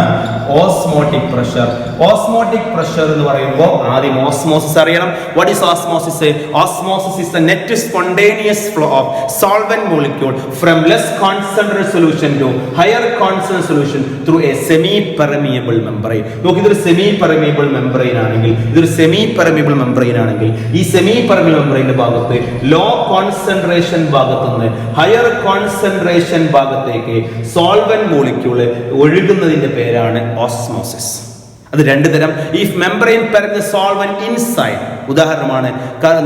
osmotic pressure. Osmotic pressure എന്ന് പറയുമ്പോൾ ആദ്യം osmosis അറിയണം. What is osmosis? Osmosis is the net spontaneous flow of solvent molecule from less concentrated solution to higher concentrated solution through a semi permeable membrane. നോക്ക്, ഇതൊരു semi permeable membrane ആണെങ്കിൽ ഈ semi permeable മെംബ്രെയിന്റെ ഭാഗത്ത് low concentration ഭാഗത്ത് നിന്ന് higher concentration ഭാഗത്തേക്ക് solvent molecule ഒഴുകുന്നതിന്റെ പേരാണ് osmosis. അത് രണ്ട് തരം. If membrane permit solvent inside, ഉദാഹരണമാണ്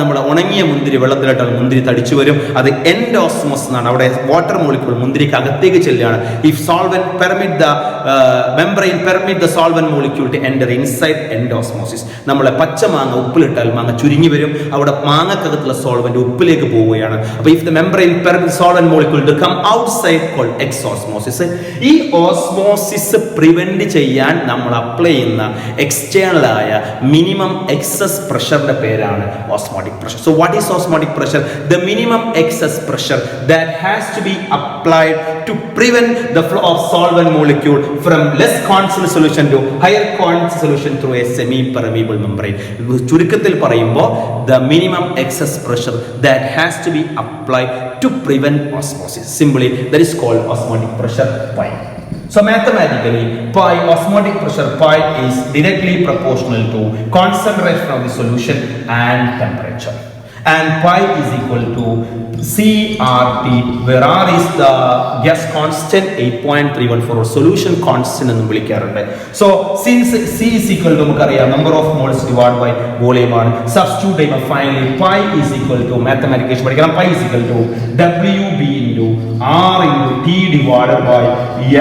നമ്മുടെ ഉണങ്ങിയ മുന്തിരി വെള്ളത്തിലിട്ടാൽ മുന്തിരി തടിച്ചു വരും, അത് എൻഡോസ്മോസ് എന്നാണ്. അവിടെ വാട്ടർ മോളിക്യൂൾ മുന്തിരിക്ക് അകത്തേക്ക് ചെല്ലുകയാണ്. If solvent permit the membrane permit the solvent molecule to enter inside endosmosis. നമ്മളെ പച്ച മാങ്ങ ഉപ്പിലിട്ടാൽ മാങ്ങ ചുരുങ്ങി വരും, അവിടെ മാങ്ങക്കകത്തുള്ള സോൾവെന്റ് ഉപ്പിലേക്ക് പോവുകയാണ്. അപ്പോൾ if the membrane permit solvent molecule to come outside called exosmosis. ഈ ഓസ്മോസിസ് പ്രിവെന്റ് ചെയ്യാൻ നമ്മൾ അപ്ലൈ ചെയ്യുന്ന എക്സ്റ്റേണൽ ആയ മിനിമം എക്സസ് പ്രഷറിന്റെ പേരാണ് osmotic pressure. So what is osmotic pressure? The minimum excess pressure that has to be applied to prevent the flow of solvent molecule from less concentrated solution to higher concentrated solution through a semi permeable membrane. ചുരുക്കത്തിൽ പറയുമ്പോൾ the minimum excess pressure that has to be applied to prevent osmosis. Simply that is called osmotic pressure pi. So mathematically, pi, osmotic pressure pi is directly proportional to concentration of the solution and temperature. And pi is equal to CRT, where R is the gas constant 8.314 or solution constant എന്ന് വിളിക്കാറുണ്ട്. So since C is equal to നമുക്കറിയാം number of moles divided by volume ആണ്. Substitute ചെയ്യുമ്പോൾ finally pi is equal to mathematics പഠിക്കണം. Pi is equal to WB into R into T divided by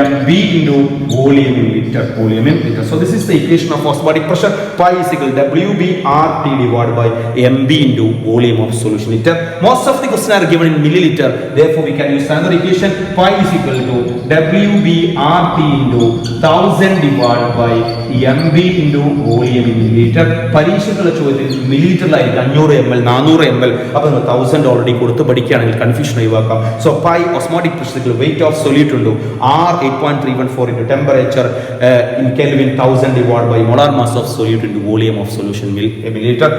MB into volume in liter. So this is the equation of osmotic pressure. Pi is equal to WB RT divided by MB into volume of solution liter. Most of the questions are given in milliliter, therefore we can use another equation. Pi is equal to WB RT into 1000 divided by MB into volume in liter. പരീക്ഷകളുടെ ചോദ്യത്തിൽ മില്ലിലിറ്ററിലായിരിക്കും 500 ml 400 ml. അപ്പോൾ 1000 already കൊടുത്ത് പഠിക്കുകയാണെങ്കിൽ confusion ഒഴിവാക്കാം. So pi osmotic പ്രഷറിൽ weight of solute ഉണ്ട് R 8.314 into temperature in Kelvin 1000 divided by molar mass of solute into volume of solution milliliter.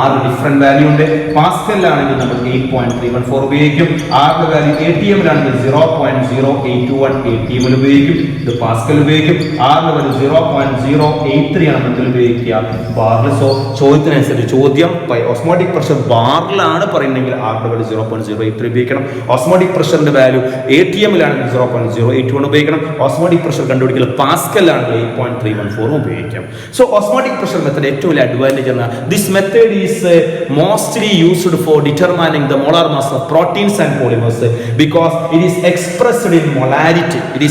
R different value ഉണ്ട്. പാസ്കലിലാണെങ്കിൽ നമ്മൾ 8.314 ഉപയോഗിക്കും. ആറിന്റെ വാല്യൂ ATM ലാണെങ്കിൽ 0.0821 ATM ഉപയോഗിക്കും. ഇത് പാസ്കൽ ഉപയോഗിക്കും. ആറിന്റെ വാല്യൂ 0.083 ആണ് നമ്മൾ ഉപയോഗിക്കുക ബാറിൽ. സോ ചോദ്യത്തിനനുസരിച്ച് ചോദ്യം ഓസ്മോട്ടിക് പ്രഷർ ബാറിലാണ് പറയുന്നതെങ്കിൽ ആറിന്റെ വാല്യൂ 0.083 ഉപയോഗിക്കണം. ഓസ്മോട്ടിക് പ്രഷറിന്റെ വാല്യൂ ATM ലാണെങ്കിൽ 0.081 ഉപയോഗിക്കണം. ഓസ്മോട്ടിക് പ്രഷർ കണ്ടുപിടിക്കൽ പാസ്കലിലാണെങ്കിൽ 8.314 ഉപയോഗിക്കാം. സോ ഓസ്മോട്ടിക് പ്രഷർ മെത്തേഡ് ഏറ്റവും വലിയ അഡ്വാൻറ്റേജ് ആണ്. This method is mostly used for determining the molar mass of proteins and polymers because it is expressed in molarity. ഇത്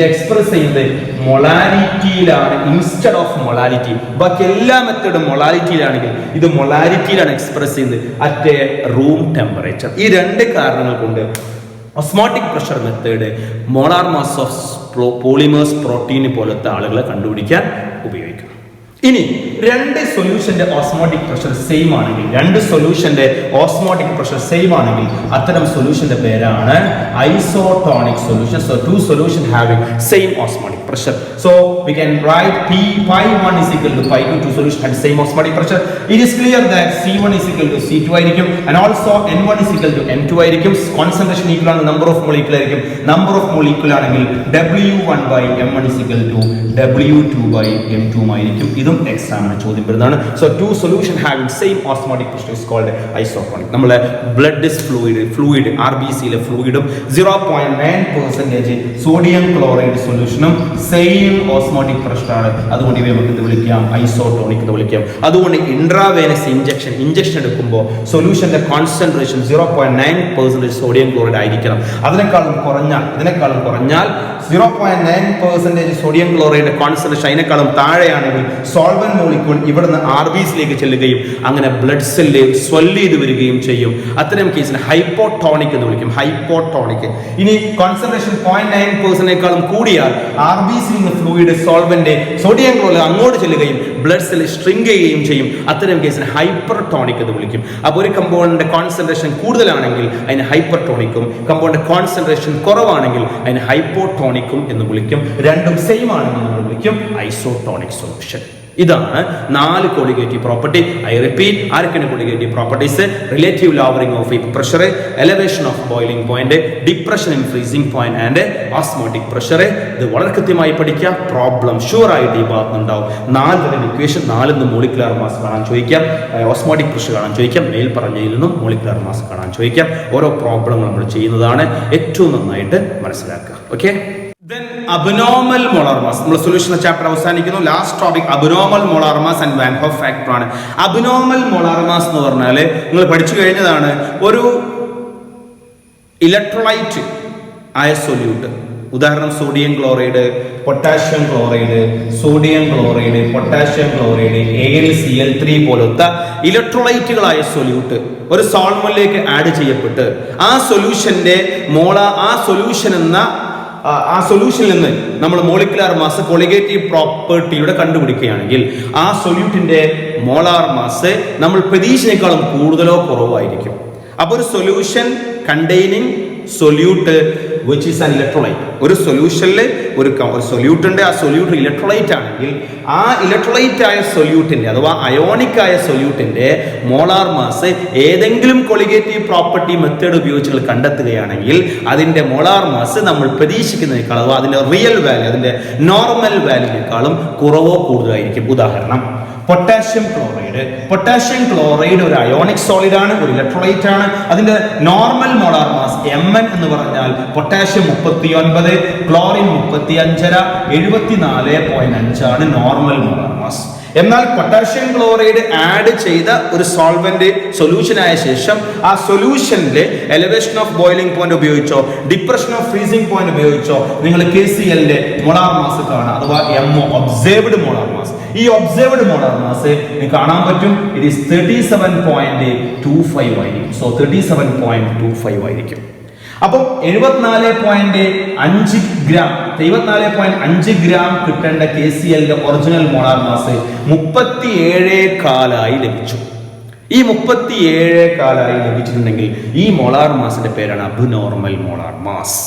express ചെയ്യുന്നത് മൊളാരിറ്റിയിലാണ് instead of molarity. ബാക്കി എല്ലാ മെത്തേഡും മൊളാരിറ്റിയിലാണെങ്കിൽ ഇത് മൊളാരിറ്റിയിലാണ് express ചെയ്യുന്നത് അറ്റ് എ റൂം ടെമ്പറേച്ചർ. ഈ രണ്ട് കാരണങ്ങൾ കൊണ്ട് osmotic pressure method molar mass of polymers protein പോലത്തെ ആളുകളെ കണ്ടുപിടിക്കാൻ ഉപയോഗിക്കും. ഇനി രണ്ട് സൊല്യൂഷന്റെ ഓസ്മോട്ടിക് പ്രഷർ സെയിം ആണെങ്കിൽ, രണ്ട് സൊല്യൂഷന്റെ ഓസ്മോട്ടിക് പ്രഷർ സെയിം ആണെങ്കിൽ അത്തരം സൊല്യൂഷന്റെ പേരാണ് isotonic solution. So two solution having same osmotic pressure. So we can write pi1 is equal to pi2, two solution had same osmotic pressure. It is clear that C1 is equal to C2 ആയിരിക്കും, and also N1 is equal to N2 ആയിരിക്കും. concentration equal ആണ്, number of mole equal ആയിരിക്കും. number of mole equal ആണെങ്കിൽ W1 by M1 is equal to W2 by M2 ആയിരിക്കും. ഇതും എക്സാമിന് ചോദ്യം വരുന്നതാണ്. So two solution having same osmotic pressure is called isotonic. നമ്മളെ blood is fluid RBC യിലെ ഫ്ലൂയിഡും 0.9% sodium chloride സൊല്യൂഷനും സെയിം ഓസ്മോട്ടിക് പ്രഷർ ആണ്. അതുകൊണ്ട് ഇവയെ നമുക്ക് ഇത് വിളിക്കാം ഐസോട്ടോണിക് എന്ന് വിളിക്കാം. അതുകൊണ്ട് ഇൻട്രാവേനസ് ഇഞ്ചക്ഷൻ എടുക്കുമ്പോൾ സൊല്യൂഷന്റെ കോൺസെൻട്രേഷൻ 0.9% സോഡിയം ക്ലോറൈഡ് ആയിരിക്കണം. ഇതിനേക്കാളും കുറഞ്ഞാൽ 0.9% സോഡിയം ക്ലോറൈഡ് കോൺസെൻട്രേഷൻ അതിനേക്കാളും താഴെയാണെങ്കിൽ സോൾവന്റ് മോളിക്യൂൾ ഇവിടുന്ന് RBCയിലേക്ക് ചെല്ലുകയും അങ്ങനെ ബ്ലഡ് സെല്ല് സ്വെല്ല് ചെയ്ത് വരികയും ചെയ്യും. അത്തരം കേസിന് ഹൈപ്പോട്ടോണിക് എന്ന് വിളിക്കും. ഹൈപ്പോട്ടോണിക്. ഇനി കോൺസെൻട്രേഷൻ 0.9%നേക്കാളും കൂടിയാൽ RBCയിൽ നിന്ന് ഫ്ലൂയിഡ് സോൾവന്റ് സോഡിയം ക്ലോറൈഡ് അങ്ങോട്ട് ചെല്ലുകയും ബ്ലഡ് സെല്ല് സ്ട്രിങ്ക് ചെയ്യുകയും ചെയ്യും. അത്തരം കേസിന് ഹൈപ്പർടോണിക് എന്ന് വിളിക്കും. അപ്പോൾ ഒരു കമ്പൗണ്ടിന്റെ കോൺസെൻട്രേഷൻ കൂടുതലാണെങ്കിൽ അതിന് ഹൈപ്പർടോണിക്കും, കമ്പൗണ്ടിന്റെ കോൺസെൻട്രേഷൻ കുറവാണെങ്കിൽ അതിന് ഹൈപ്പോട്ടോണിക്കും എന്ന് വിളിക്കും. രണ്ടും സെയിം ആണെങ്കിൽ നമ്മൾ വിളിക്കും ഐസോട്ടോണിക് സൊല്യൂഷൻ. ഇതാണ് 4 കോളിഗേറ്റീവ് പ്രോപ്പർട്ടി. ഐ റിപ്പീറ്റ്, ആരൊക്കെയാണ് colligative properties? Relative lowering of vapour pressure, elevation of boiling point, depression in freezing point and osmotic pressure. ഇത് വളരെ കൃത്യമായി പഠിക്കുക. പ്രോബ്ലം ഷുവർ ആയിട്ട് ഈ ഭാഗത്തുണ്ടാവും. 4 തരം ഇക്വേഷൻ, 4 മോളിക്കുലാർ മാസ് കാണാൻ ചോദിക്കാം, ഓസ്മോട്ടിക് പ്രഷർ കാണാൻ ചോദിക്കാം, മേൽ പറഞ്ഞതിൽ നിന്നും മോളിക്കുലാർ മാസ് കാണാൻ ചോദിക്കാം. ഓരോ പ്രോബ്ലം നമ്മൾ ചെയ്യുന്നതാണ്. ഏറ്റവും നന്നായിട്ട് മനസ്സിലാക്കുക. Okay. Then abnormal molar mass. നമ്മൾ സൊല്യൂഷൻ ചാപ്റ്റർ അവസാനിക്കുന്നു. Last topic abnormal molar mass and van Hoff factor ആണ്. അബ്നോർമൽ മോളാർ മാസ് എന്ന് പറഞ്ഞാൽ നിങ്ങൾ പഠിച്ചു കഴിഞ്ഞതാണ്. ഒരു ഇലക്ട്രോലൈറ്റ് ആയ സൊല്യൂട്ട്, ഉദാഹരണം sodium chloride, potassium chloride, sodium chloride, potassium chloride, AlCl3 പോലത്തെ ഇലക്ട്രോലൈറ്റുകളായ സൊല്യൂട്ട് ഒരു സോൾവന്റിലേക്ക് ആഡ് ചെയ്യപ്പെട്ട് ആ സൊല്യൂഷനിൽ നിന്ന് നമ്മൾ മോളിക്കുലാർ മാസ് കോളിഗേറ്റീവ് പ്രോപ്പർട്ടിയുടെ കണ്ടുപിടിക്കുകയാണെങ്കിൽ ആ സൊല്യൂട്ടിന്റെ മോളാർ മാസ് നമ്മൾ പ്രതീക്ഷയേക്കാളും കൂടുതലോ കുറവായിരിക്കും. അപ്പോൾ ഒരു solution containing solute which is an electrolyte. ഒരു സൊല്യൂഷനിൽ ഒരു സൊല്യൂട്ട് ഉണ്ട്. ആ സൊല്യൂട്ട് ഇലക്ട്രോലൈറ്റ് ആണെങ്കിൽ ആ ഇലക്ട്രോലൈറ്റ് ആയ സൊല്യൂട്ടിന്റെ അഥവാ അയോണിക് ആയ സൊല്യൂട്ടിന്റെ മോളാർ മാസ് ഏതെങ്കിലും കൊളിഗേറ്റീവ് പ്രോപ്പർട്ടി മെത്തേഡ് ഉപയോഗിച്ച് നിങ്ങൾ കണ്ടെത്തുകയാണെങ്കിൽ അതിന്റെ മോളാർ മാസ് നമ്മൾ പ്രതീക്ഷിക്കുന്നതിനേക്കാൾ അഥവാ അതിന്റെ റിയൽ വാല്യൂ, അതിന്റെ നോർമൽ വാല്യൂവിനേക്കാളും കുറവോ കൂടുതലായിരിക്കും. ഉദാഹരണം പൊട്ടാഷ്യം ക്ലോറൈഡ് ഒരു അയോണിക് സോളിഡ് ആണ്, ഒരു ഇലക്ട്രോലൈറ്റ് ആണ്. അതിന്റെ നോർമൽ മോളാർ മാസ് Mn എന്ന് പറഞ്ഞാൽ പൊട്ടാഷ്യം 39, ക്ലോറിൻ 35, 74.5 ആണ് നോർമൽ മോളാർ മാസ്. എന്നാൽ പൊട്ടാഷ്യം ക്ലോറൈഡ് ആഡ് ചെയ്ത ഒരു സോൾവന്റ് സൊല്യൂഷൻ ആയ ശേഷം ആ സൊല്യൂഷനിലെ എലവേഷൻ ഓഫ് ബോയിലിംഗ് പോയിന്റ് ഉപയോഗിച്ചോ ഡിപ്രഷൻ ഓഫ് ഫ്രീസിംഗ് പോയിന്റ് ഉപയോഗിച്ചോ നിങ്ങൾ KCl മോളാർ മാസ് കാണാം, അഥവാ MO ഒബ്സർവ്ഡ് മോളാർ മാസ്. ഈ ഒബ്സർവ്ഡ് മോളാർ മാസ് കാണാൻ പറ്റും. ഇറ്റ് ഈസ് 37.25 ആയിരിക്കും. സോ 37.25 ആയിരിക്കും. അപ്പം 74.5 ഗ്രാം കിട്ടേണ്ട KCl ഒറിജിനൽ മോളാർ മാസ് 37.4 ലഭിച്ചു. ഈ 37.4 ലഭിച്ചിട്ടുണ്ടെങ്കിൽ ഈ മോളാർ മാസിന്റെ പേരാണ് അബ്നോർമൽ മോളാർ മാസ്.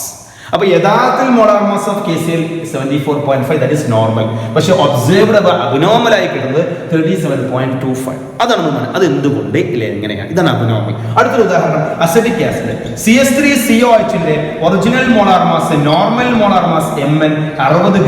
അപ്പൊ യഥാർത്ഥത്തിൽ molar mass of KCl 74.5, that is normal. പക്ഷെ ഒബ്സർവ്ഡ് അബ്നോർമൽ ആയി കിട്ടുന്നത് 37.25. അതാണ് നമ്മൾ അത് എന്തുകൊണ്ട് ഇല്ല എങ്ങനെയാണ്, ഇതാണ് അബ്നോർമൽ. അടുത്തൊരു ഉദാഹരണം അസറ്റിക് ആസിഡ് CH3COHന്റെ original molar mass normal molar mass Mn 60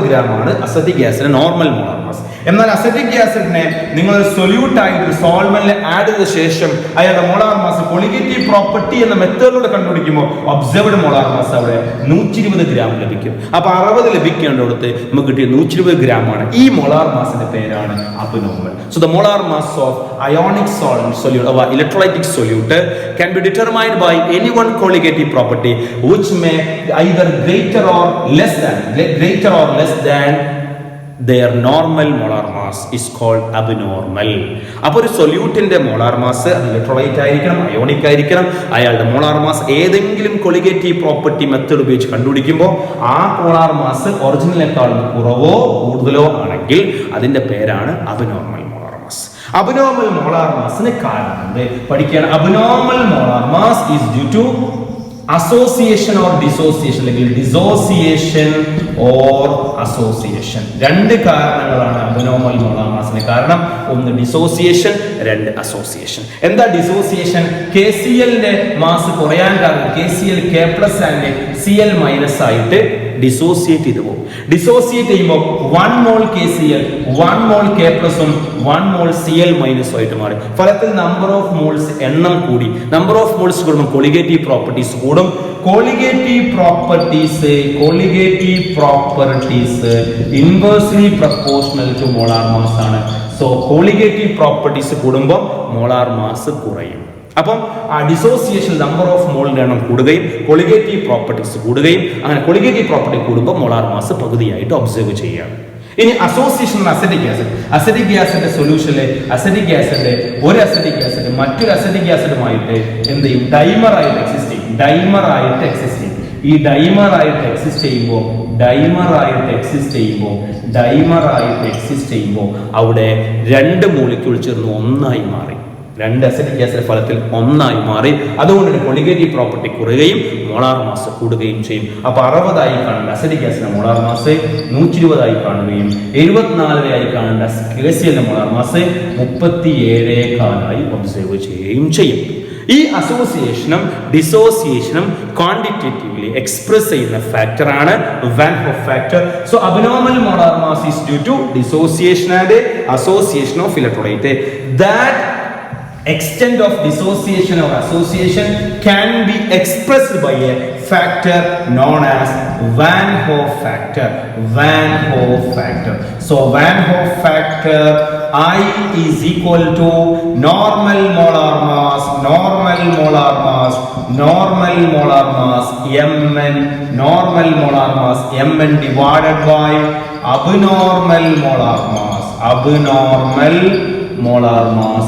ഗ്രാമാണ് acetic acid normal molar mass. എന്നാൽ അസറ്റിക് ആസിഡിനെ നിങ്ങൾ സൊല്യൂട്ട് ആയിട്ട് സോൾവന്റിൽ ആഡ് ചെയ്ത ശേഷം അയാളുടെ മോളാർ മാസ് കൊളിഗേറ്റീവ് പ്രോപ്പർട്ടി എന്ന മെത്തേഡിലൂടെ കണ്ടുപിടിക്കുമ്പോൾ ഒബ്സർവ്ഡ് മോളാർ മാസ് അവിടെ 120 ഗ്രാം ലഭിക്കും. അപ്പൊ 60 ലഭിക്കേണ്ടടുത്ത് നമുക്ക് കിട്ടിയ 120 ഗ്രാം ആണ്. ഈ മോളാർ മാസിന്റെ പേരാണ് abnormal. So the molar mass of ionic solute അഥവാ electrolytic solute can be determined by any one colligative property which may either greater or less than their normal molar mass is called abnormal. അപ്പോൾ ഒരു സൊല്യൂട്ടിന്റെ molar mass electrolyte ആയിരിക്കണം, ionic ആയിരിക്കണം. അയാളുടെ molar mass ഏതെങ്കിലും colligative property method ഉപയോഗിച്ച് കണ്ടുപിടിക്കുമ്പോൾ ആ molar mass ഒറിജിനലിനേക്കാൾ കുറവോ കൂടുതലോ ആണെങ്കിൽ അതിന്റെ പേരാണ് abnormal molar mass. Abnormal molar മാസിന് കാരണം പഠിക്കുകയാണ്. Abnormal molar mass is due to association or dissociation, അല്ലെങ്കിൽ ഡിസോസിയേഷൻ ഓർ അസോസിയേഷൻ. രണ്ട് കാരണങ്ങളാണ് അബ്നോർമൽ മോളാർ മാസിന് കാരണം. ഒന്ന് ഡിസോസിയേഷൻ, രണ്ട് അസോസിയേഷൻ. എന്താ ഡിസോസിയേഷൻ? KClന്റെ മാസ് കുറയാൻ കാരണം KCl K+ ആൻഡ് Cl- ആയിട്ട് ഡിസോസിയേറ്റ് ചെയ്തു പോകും. ഡിസോസിയേറ്റ് ചെയ്യുമ്പോൾ 1 മോൾ KCl 1 മോൾ K+ 1 മോൾ Cl- ആയിട്ട് മാറി. ഫലത്തിൽ നമ്പർ ഓഫ് മോൾസ് എണ്ണം കൂടി. നമ്പർ ഓഫ് മോൾസ് കൂടുമ്പോൾ കൊളിഗേറ്റീവ് പ്രോപ്പർട്ടീസ് കൂടും. Colligative properties inversely proportional to molar mass ആണ്. സോ കൊളിഗേറ്റീവ് പ്രോപ്പർട്ടീസ് കൂടുമ്പോൾ മോളാർ മാസ് കുറയും. അപ്പം ആ ഡിസോസിയേഷൻ നമ്പർ ഓഫ് മോളിന്റെ എണ്ണം കൂടുകയും കൊളിഗേറ്റീവ് പ്രോപ്പർട്ടീസ് കൂടുകയും, അങ്ങനെ കൊളിഗേറ്റീവ് പ്രോപ്പർട്ടി കൂടുമ്പോൾ മോളാർ മാസ് പകുതിയായിട്ട് ഒബ്സർവ് ചെയ്യുകയാണ്. ഇനി അസോസിയേഷൻ അസറ്റിക് ആസിഡ്. അസറ്റിക് ആസിഡിന്റെ സൊല്യൂഷനിലെ അസറ്റിക് ആസിഡ് ഒരു അസറ്റിക് ആസിഡ് മറ്റൊരു അസറ്റിക് ആസിഡുമായിട്ട് എന്ത് ചെയ്യും? ഡൈമറായിട്ട് എക്സിസ്റ്റ് ചെയ്യും. ഈ ഡൈമറായിട്ട് എക്സിസ്റ്റ് ചെയ്യുമ്പോൾ അവിടെ രണ്ട് മോളിക്യൂൾ ചേർന്ന് ഒന്നായി മാറി. രണ്ട് അസറ്റിക് ആസിഡ് ഫലത്തിൽ ഒന്നായി മാറി. അതുകൊണ്ട് തന്നെ കൊളിഗേറ്റീവ് പ്രോപ്പർട്ടി കുറയുകയും മോളാർ മാസ് കൂടുകയും ചെയ്യും. അപ്പൊ 60 കാണേണ്ട അസറ്റിക് ആസിഡിന്റെ മോളാർ മാസ് 120 കാണുകയും 74 കാണേണ്ട KClന്റെ മോളാർ മാസ് 37 ഒബ്സർവ് ചെയ്യുകയും ചെയ്യും. ഈ അസോസിയേഷനും ഡിസോസിയേഷനും ക്വാണ്ടിറ്റേറ്റീവ്ലി എക്സ്പ്രസ് ചെയ്യുന്ന ഫാക്ടറാണ് van Hoff factor. So abnormal molar mass is due to dissociation and association of electrolyte. That extent of dissociation or association can be expressed by a factor known as Van Hoff factor. So Van Hoff factor I is equal to normal molar mass Mn divided by abnormal molar mass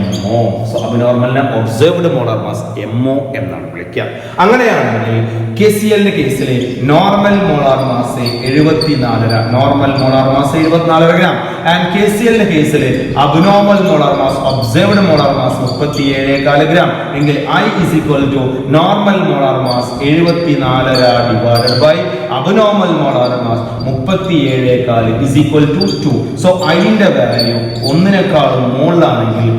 MO. So abnormal observed molar mass MO എന്നാണ് വിളിക്കുക. അങ്ങനെയാണെങ്കിൽ KClന്റെ കേസിൽ normal molar mass 74 gram and KClന്റെ കേസിൽ abnormal molar mass observed molar mass 37 gram എങ്കിൽ I is equal to normal molar mass 74 divided by abnormal molar mass 37 is equal to 2. So I ന്റെ value ഒന്നിനേക്കാളും മുകളിലാണെങ്കിൽ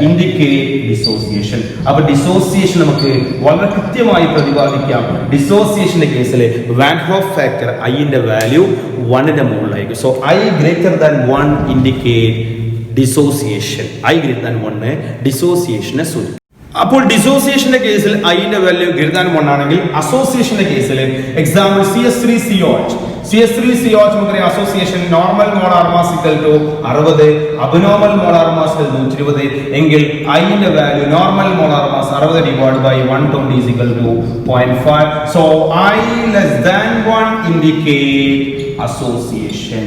indicate dissociation. അപ്പോൾ dissociation നമുക്ക് വളരെ കൃത്യമായി പ്രതിപാദിക്കാം. ഡിസോസിയേഷന്റെ കേസിൽ വാൻ ഹോഫ് ഫാക്ടർ I ന്റെ വാല്യൂ 1ന്റെ മുകളിലായിരിക്കും. So I greater than 1 indicate dissociation. I greater than 1 ഡിസോസിയേഷനെ സൂചിപ്പിക്കും. അപ്പോൾ ഡിസോസിയേഷന്റെ കേസിൽ I ന്റെ വാല്യൂ greater than 1 ആണെങ്കിൽ അസോസിയേഷന്റെ കേസിൽ എക്സാമ്പിൾ CH3COH നമുക്കറിയാം association normal molar mass equal to 60, abnormal molar mass 120 എങ്കിൽ I ന്റെ value normal molar mass 60 divide by 120 is equal to 0.5. So I less than 1 indicate association.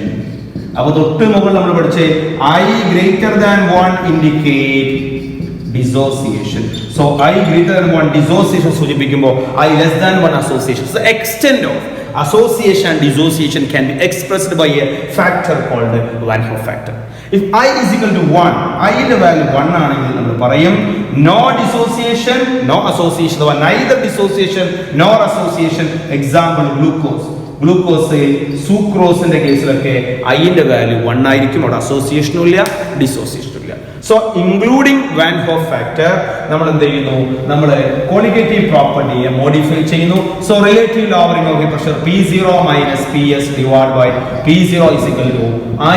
അപ്പോൾ തൊട്ട് മുകളിൽ നമ്മൾ പഠിച്ചേ I greater than 1 indicate dissociation. So I greater than 1 dissociation സൂചിപ്പിക്കുമ്പോൾ I less than 1 association. So extent of association and dissociation can be expressed by a factor called Van Hoff factor. If I is equal to 1, I ന്റെ value 1 ആണെങ്കിൽ നമ്മൾ പറയും no dissociation, no association, or neither dissociation nor association. Example glucose സൂക്രോസിന്റെ കേസിലൊക്കെ I ന്റെ value 1 ആയിരിക്കും. അവിടെ അസോസിയേഷനും ഇല്ല ഡിസോസിയേഷനും ഇല്ല. So including van Hoff factor നമ്മൾ എന്ത് ചെയ്യുന്നു? നമ്മൾ ക്വാളിറ്റേറ്റീവ് പ്രോപ്പർട്ടിയെ മോഡിഫൈ ചെയ്യുന്നു. So relative lowering of pressure P0 minus PS divided by P0 is equal to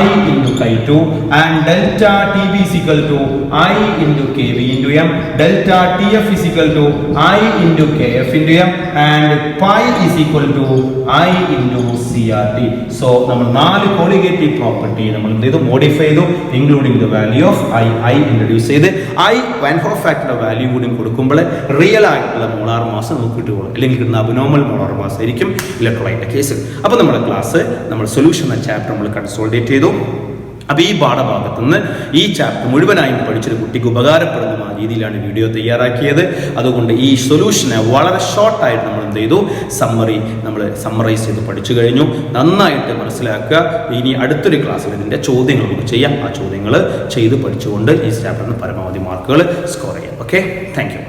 I into K2 and delta TB is equal to I into KV into M. Delta TF is equal to I into KF into M and pi is equal to I into CRT. So നമ്മൾ 4 colligative property നമ്മൾ എന്ത് ചെയ്തു? Modify ചെയ്തു, including the value of I I introduce ചെയ്ത് van Hoff ഫാക്ടറിന്റെ value കൂടി കൊടുക്കുമ്പോൾ real ആയിട്ടുള്ള മോളാർ മാസ് നമുക്ക് കിട്ടുകയുള്ളൂ. അല്ലെങ്കിൽ കിട്ടുന്ന അബ്നോർമൽ മോളാർ മാസ് ആയിരിക്കും ഇലക്ട്രോലൈറ്റിന്റെ കേസ്. അപ്പോൾ നമ്മുടെ ക്ലാസ് നമ്മൾ സൊല്യൂഷൻ എന്ന ചാപ്റ്റർ നമ്മൾ കൺസോൾട്ടേറ്റ് ചെയ്തു. അപ്പോൾ ഈ പാഠഭാഗത്തു നിന്ന് ഈ ചാപ്റ്റർ മുഴുവനായും പഠിച്ചൊരു കുട്ടിക്ക് ഉപകാരപ്പെടുന്ന ആ രീതിയിലാണ് വീഡിയോ തയ്യാറാക്കിയത്. അതുകൊണ്ട് ഈ സൊല്യൂഷനെ വളരെ ഷോർട്ടായിട്ട് നമ്മൾ എന്ത് ചെയ്തു, സമ്മറൈസ് ചെയ്ത് പഠിച്ചു കഴിഞ്ഞു. നന്നായിട്ട് മനസ്സിലാക്കുക. ഇനി അടുത്തൊരു ക്ലാസ്സിൽ ഇതിൻ്റെ ചോദ്യങ്ങൾ നമുക്ക് ചെയ്യാം. ആ ചോദ്യങ്ങൾ ചെയ്ത് പഠിച്ചുകൊണ്ട് ഈ ചാപ്റ്ററിന് പരമാവധി മാർക്കുകൾ സ്കോർ ചെയ്യാം. Okay, thank you.